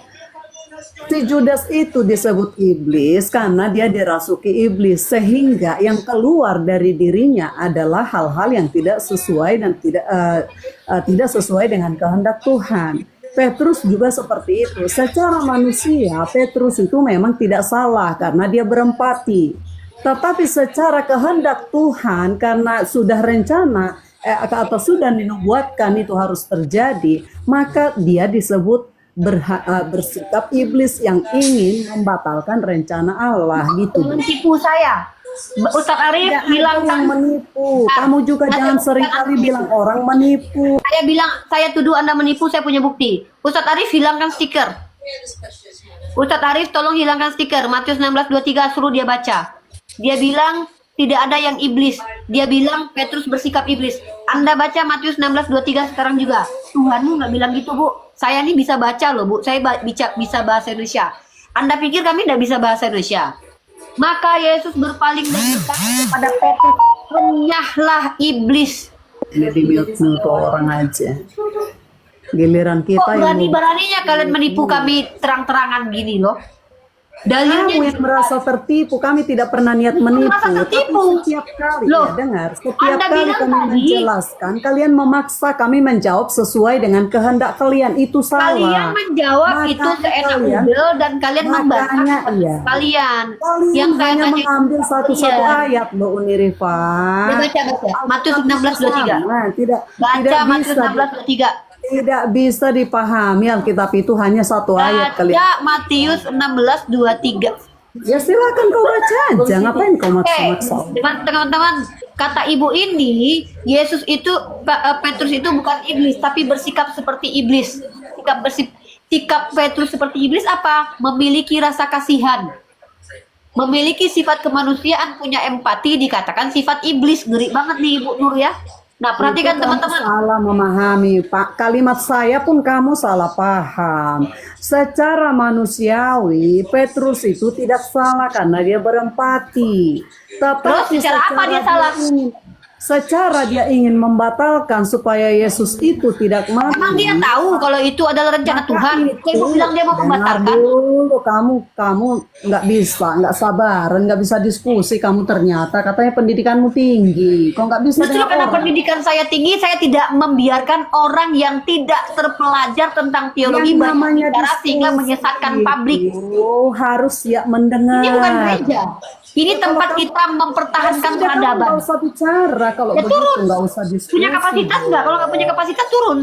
Si Judas itu disebut iblis karena dia dirasuki iblis, sehingga yang keluar dari dirinya adalah hal-hal yang tidak sesuai dan tidak sesuai dengan kehendak Tuhan. Petrus juga seperti itu. Secara manusia, Petrus itu memang tidak salah karena dia berempati. Tetapi secara kehendak Tuhan, karena sudah rencana atau sudah dinubuatkan itu harus terjadi, maka dia disebut bersikap iblis yang ingin membatalkan rencana Allah gitu. Menipu saya. Ustadz Arif bilang yang menipu. Kamu juga jangan sering kali bilang orang menipu. Saya bilang, saya tuduh Anda menipu, saya punya bukti. Ustadz Arif hilangkan stiker. Ustadz Arif tolong hilangkan stiker. Matius 16:23 suruh dia baca. Dia bilang tidak ada yang iblis. Dia bilang Petrus bersikap iblis. Anda baca Matius 16:23 sekarang juga. Tuhanmu nggak bilang gitu, Bu. Saya nih bisa baca loh, Bu. Saya bisa bahasa Indonesia. Anda pikir kami nggak bisa bahasa Indonesia? Maka Yesus berpaling dan berkata kepada Petrus, "Renyahlah iblis." Jadi mute orang aja. Giliran kita kok berani-beraninya kalian menipu kami terang-terangan gini loh. Dalilnya kamu yang merasa tertipu, kami tidak pernah niat menipu. Tertipu. Tapi setiap kali loh, ya dengar, setiap kali kami menjelaskan, kalian memaksa kami menjawab sesuai dengan kehendak kalian. Itu salah. Kalian menjawab itu seenak udel dan kalian membantah kalian. Yang hanya mengambil satu-satu ayat loh, Unirifa. Baca. Matius 16:23. Baca Matius 16:23. Tidak bisa dipahami Alkitab itu hanya satu ayat kalian. Baca Matius 16:23. Ya silakan kau baca aja. Ngapain kau maksa-maksa? Teman-teman, kata ibu ini, Yesus itu, Petrus itu bukan iblis, tapi bersikap seperti iblis. Sikap Petrus seperti iblis apa? Memiliki rasa kasihan. Memiliki sifat kemanusiaan, punya empati, dikatakan sifat iblis. Ngeri banget nih Ibu Nur ya. Nah, perhatikan teman-teman. Salah memahami, Pak. Kalimat saya pun kamu salah paham. Secara manusiawi, Petrus itu tidak salah karena dia berempati. Terus secara apa dia salah? secara dia ingin membatalkan supaya Yesus itu tidak mati. Emang dia tahu kalau itu adalah rencana Tuhan? Dia mau bilang dia mau Dengar membatalkan. dulu, kamu nggak sabaran, nggak bisa diskusi. Kamu ternyata katanya pendidikanmu tinggi, kok nggak bisa Justru dengar karena orang? pendidikan saya tinggi, saya tidak membiarkan orang yang tidak terpelajar tentang teologi Yang banyak namanya bicara sehingga diskusi menyesatkan publik. itu harus siap mendengar. Ini bukan gereja. Ini tempat kita mempertahankan Sudah, kamu peradaban. nggak usah bicara kalau Ya begitu, turun. nggak usah diskusi. Punya kapasitas nggak? Kalau nggak punya kapasitas turun.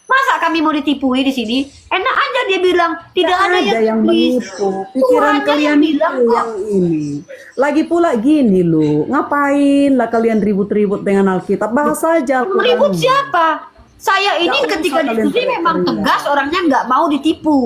Masa kami mau ditipui di sini? Enak aja dia bilang tidak Nggak ada yang menipu. Pikiran Tuhannya kalian yang bilang itu kok. yang ini. Lagi pula gini loh, ngapain lah kalian ribut-ribut dengan Alkitab? Bahas saja Ribut Al-Quran. siapa? Saya ini Nggak ketika usah kalian diskusi memang teriak-teriak. tegas, orangnya nggak mau ditipu.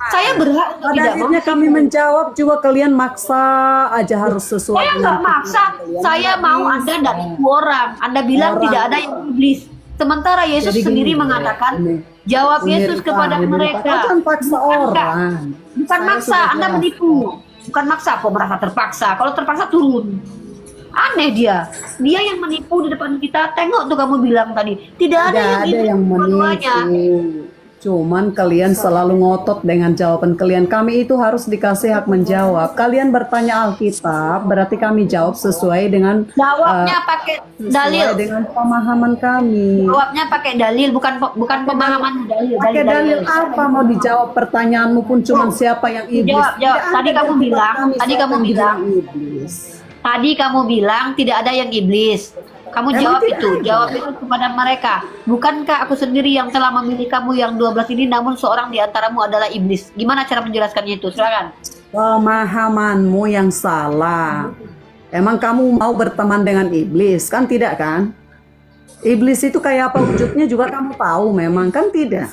Saya berhak untuk Pada tidak mau. akhirnya kami menjawab juga kalian maksa aja harus sesuai Saya nggak maksa. Saya mau Anda tidak tipu orang. Anda bilang Orang. tidak ada yang iblis. Sementara Yesus Jadi sendiri gini, mengatakan, ini. jawab Yesus Unir, kepada Pak, mereka. Jangan paksa orang. Bukan Saya maksa, sudah Anda jelas. menipu. Bukan maksa, kok merasa terpaksa. Kalau terpaksa turun. Aneh dia. Dia yang menipu di depan kita. Tengok tuh kamu bilang tadi. Tidak ada yang dua-duanya. menipu. Cuman kalian selalu ngotot dengan jawaban kalian. Kami itu harus dikasih hak menjawab. Kalian bertanya Alkitab, berarti kami jawab sesuai dengan Jawabnya pakai dalil. sesuai dengan pemahaman kami. Jawabnya pakai dalil, bukan pemahaman dalil. Pakai dalil apa mau dijawab pertanyaanmu pun cuman siapa yang iblis? Jawab. Tidak ada Tadi kamu dari bilang, kami tadi siapa kamu yang bilang. iblis. Tadi kamu bilang tidak ada yang iblis. Kamu Emang jawab tidak itu, ada? jawab itu kepada mereka. Bukankah aku sendiri yang telah memilih kamu yang 12 ini, namun seorang di antaramu adalah iblis. Gimana cara menjelaskannya itu? Silakan. Pemahamanmu yang salah. Emang kamu mau berteman dengan iblis? Kan tidak kan? Iblis itu kayak apa wujudnya juga kamu tahu memang kan tidak.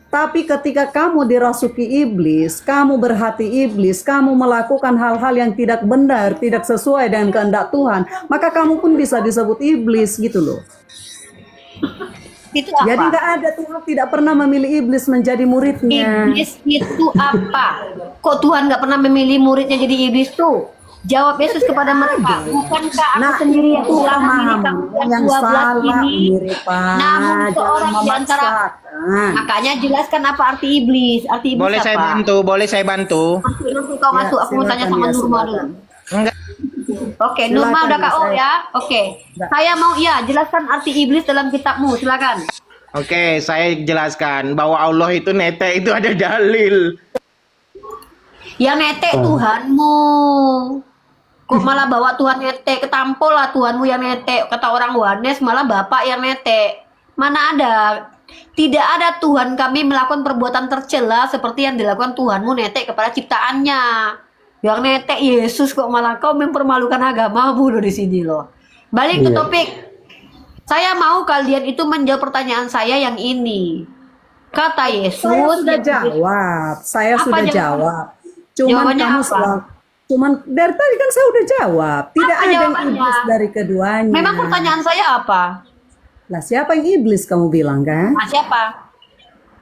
Tapi ketika kamu dirasuki iblis, kamu berhati iblis, kamu melakukan hal-hal yang tidak benar, tidak sesuai dengan kehendak Tuhan, maka kamu pun bisa disebut iblis gitu loh. Itu apa? Jadi nggak ada, Tuhan tidak pernah memilih iblis menjadi muridnya. Iblis itu apa? Kok Tuhan nggak pernah memilih muridnya jadi iblis tuh? Jawab Yesus kepada mereka. Bukankah aku sendiri yang telah memilih kamu yang 12 ini? Namun seorang di antara. Makanya jelaskan apa arti iblis. Arti iblis Boleh apa? saya bantu? Boleh saya bantu? Nanti kau masuk. Aku mau tanya sama Nurma dulu. Enggak. Oke, Nurma udah KO ya. Oke. Saya mau jelaskan arti iblis dalam kitabmu. Silakan. Oke, saya jelaskan bahwa Allah itu netek itu ada dalil. Yang netek Tuhanmu. Kok malah bawa Tuhan netek? Ketampol lah Tuhanmu yang netek. Kata orang Wanes malah Bapak yang netek. Mana ada? Tidak ada Tuhan kami melakukan perbuatan tercela seperti yang dilakukan Tuhanmu netek kepada ciptaannya. Yang netek Yesus kok malah kau mempermalukan agamamu loh di sini loh. Balik ke topik. Saya mau kalian itu menjawab pertanyaan saya yang ini. Kata Yesus. Saya sudah jawab. Saya Apa sudah jawabannya? jawab. Cuman Jawabannya kamu apa? selalu. Cuman dari tadi kan saya udah jawab. Tidak Apa ada yang jawabannya? iblis dari keduanya. Memang pertanyaan saya apa? Lah siapa yang iblis kamu bilang kan? Siapa?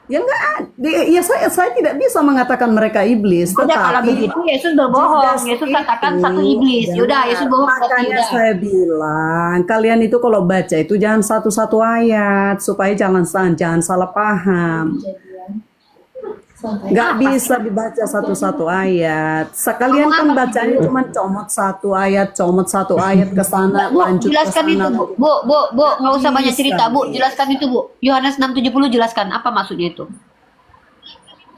Ya enggak, ya saya tidak bisa mengatakan mereka iblis. Udah kalau begitu Yesus berbohong. Judas Yesus katakan itu, satu iblis. Yaudah Yesus bohong berarti Makanya udah. saya bilang, kalian itu kalau baca itu jangan satu-satu ayat supaya jangan salah paham. Nggak bisa dibaca satu-satu ayat. Sekalian kan bacanya cuma comot satu ayat ke sana, Bu, lanjut ke jelaskan sana. itu Bu, nggak usah banyak Bisa. cerita Bu, jelaskan itu Bu. Yohanes 6:70 jelaskan apa maksudnya itu?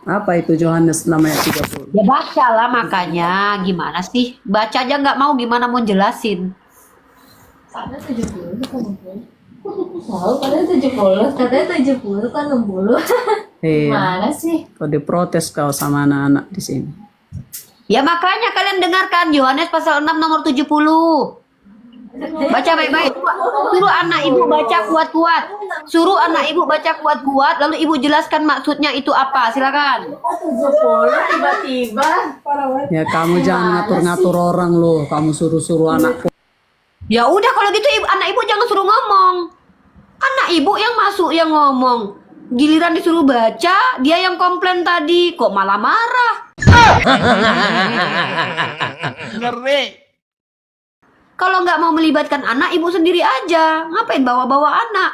Apa itu Yohanes namanya 30? Ya baca lah makanya, gimana sih? Baca aja nggak mau, gimana mau jelasin? Karena 70 kan 60. Tahu katanya 70, katanya 70 kan 60. Gimana sih? Kau diprotes kau sama anak-anak di sini. Ya makanya kalian dengarkan Yohanes pasal 6 nomor 70. Baca baik-baik. Suruh anak ibu baca kuat-kuat. Suruh anak ibu baca kuat-kuat, lalu ibu jelaskan maksudnya itu apa. Silakan. 70 tiba-tiba. Ya kamu jangan ngatur-ngatur orang loh. Kamu suruh-suruh anakku. Ya udah kalau gitu anak ibu jangan suruh ngomong. Anak ibu yang masuk yang ngomong. Giliran disuruh baca, dia yang komplain tadi. Kok malah marah? Ngeri. Kalau nggak mau melibatkan anak, ibu sendiri aja. Ngapain bawa-bawa anak?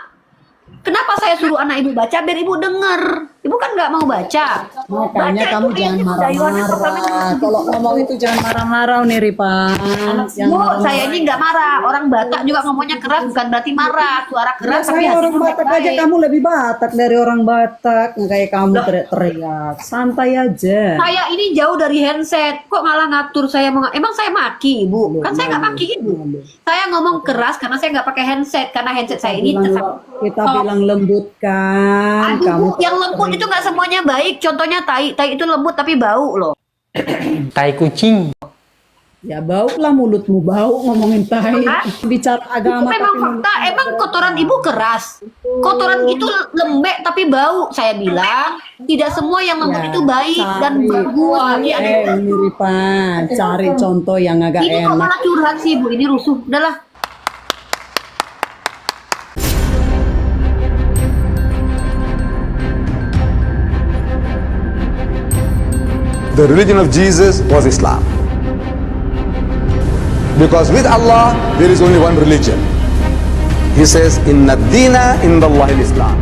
Kenapa saya suruh anak ibu baca biar ibu denger? Ibu kan nggak mau baca. Makanya Baca kamu itu jangan kayaknya marah-marah. Kalau ngomong itu jangan marah-marah, Uni Rifa. Jangan Bu, marah-marah. saya ini nggak marah. Orang Batak juga ngomongnya keras bukan berarti marah. Suara Ya, keras tapi saya orang hasilnya Batak aja, baik. kamu lebih Batak dari orang Batak. Nggak kayak kamu teriak-teriak. Santai aja. Saya ini jauh dari handset. Kok malah ngatur saya emang saya maki, Ibu? Kan saya nggak maki Ibu. Saya ngomong keras karena saya nggak pakai handset karena handset saya ini Kita bilang lembut kan. Aduh, Kamu Bu, yang lembut itu nggak semuanya baik. Contohnya tai itu lembut tapi bau loh. Tai kucing. ya bau lah mulutmu, bau ngomongin tai. Bicara agama Itu memang tapi fakta. Emang kotoran ibu keras. Kotoran itu lembek tapi bau. Saya bilang tidak semua yang lembut Ya, itu baik dan bagus. Tapi ada ini Rifa, cari contoh yang agak ini kok enak. malah curhat sih Bu. Ini rusuh. Udahlah. The religion of Jesus was Islam. Because with Allah, there is only one religion. He says, Inna dina indallahi al-Islam.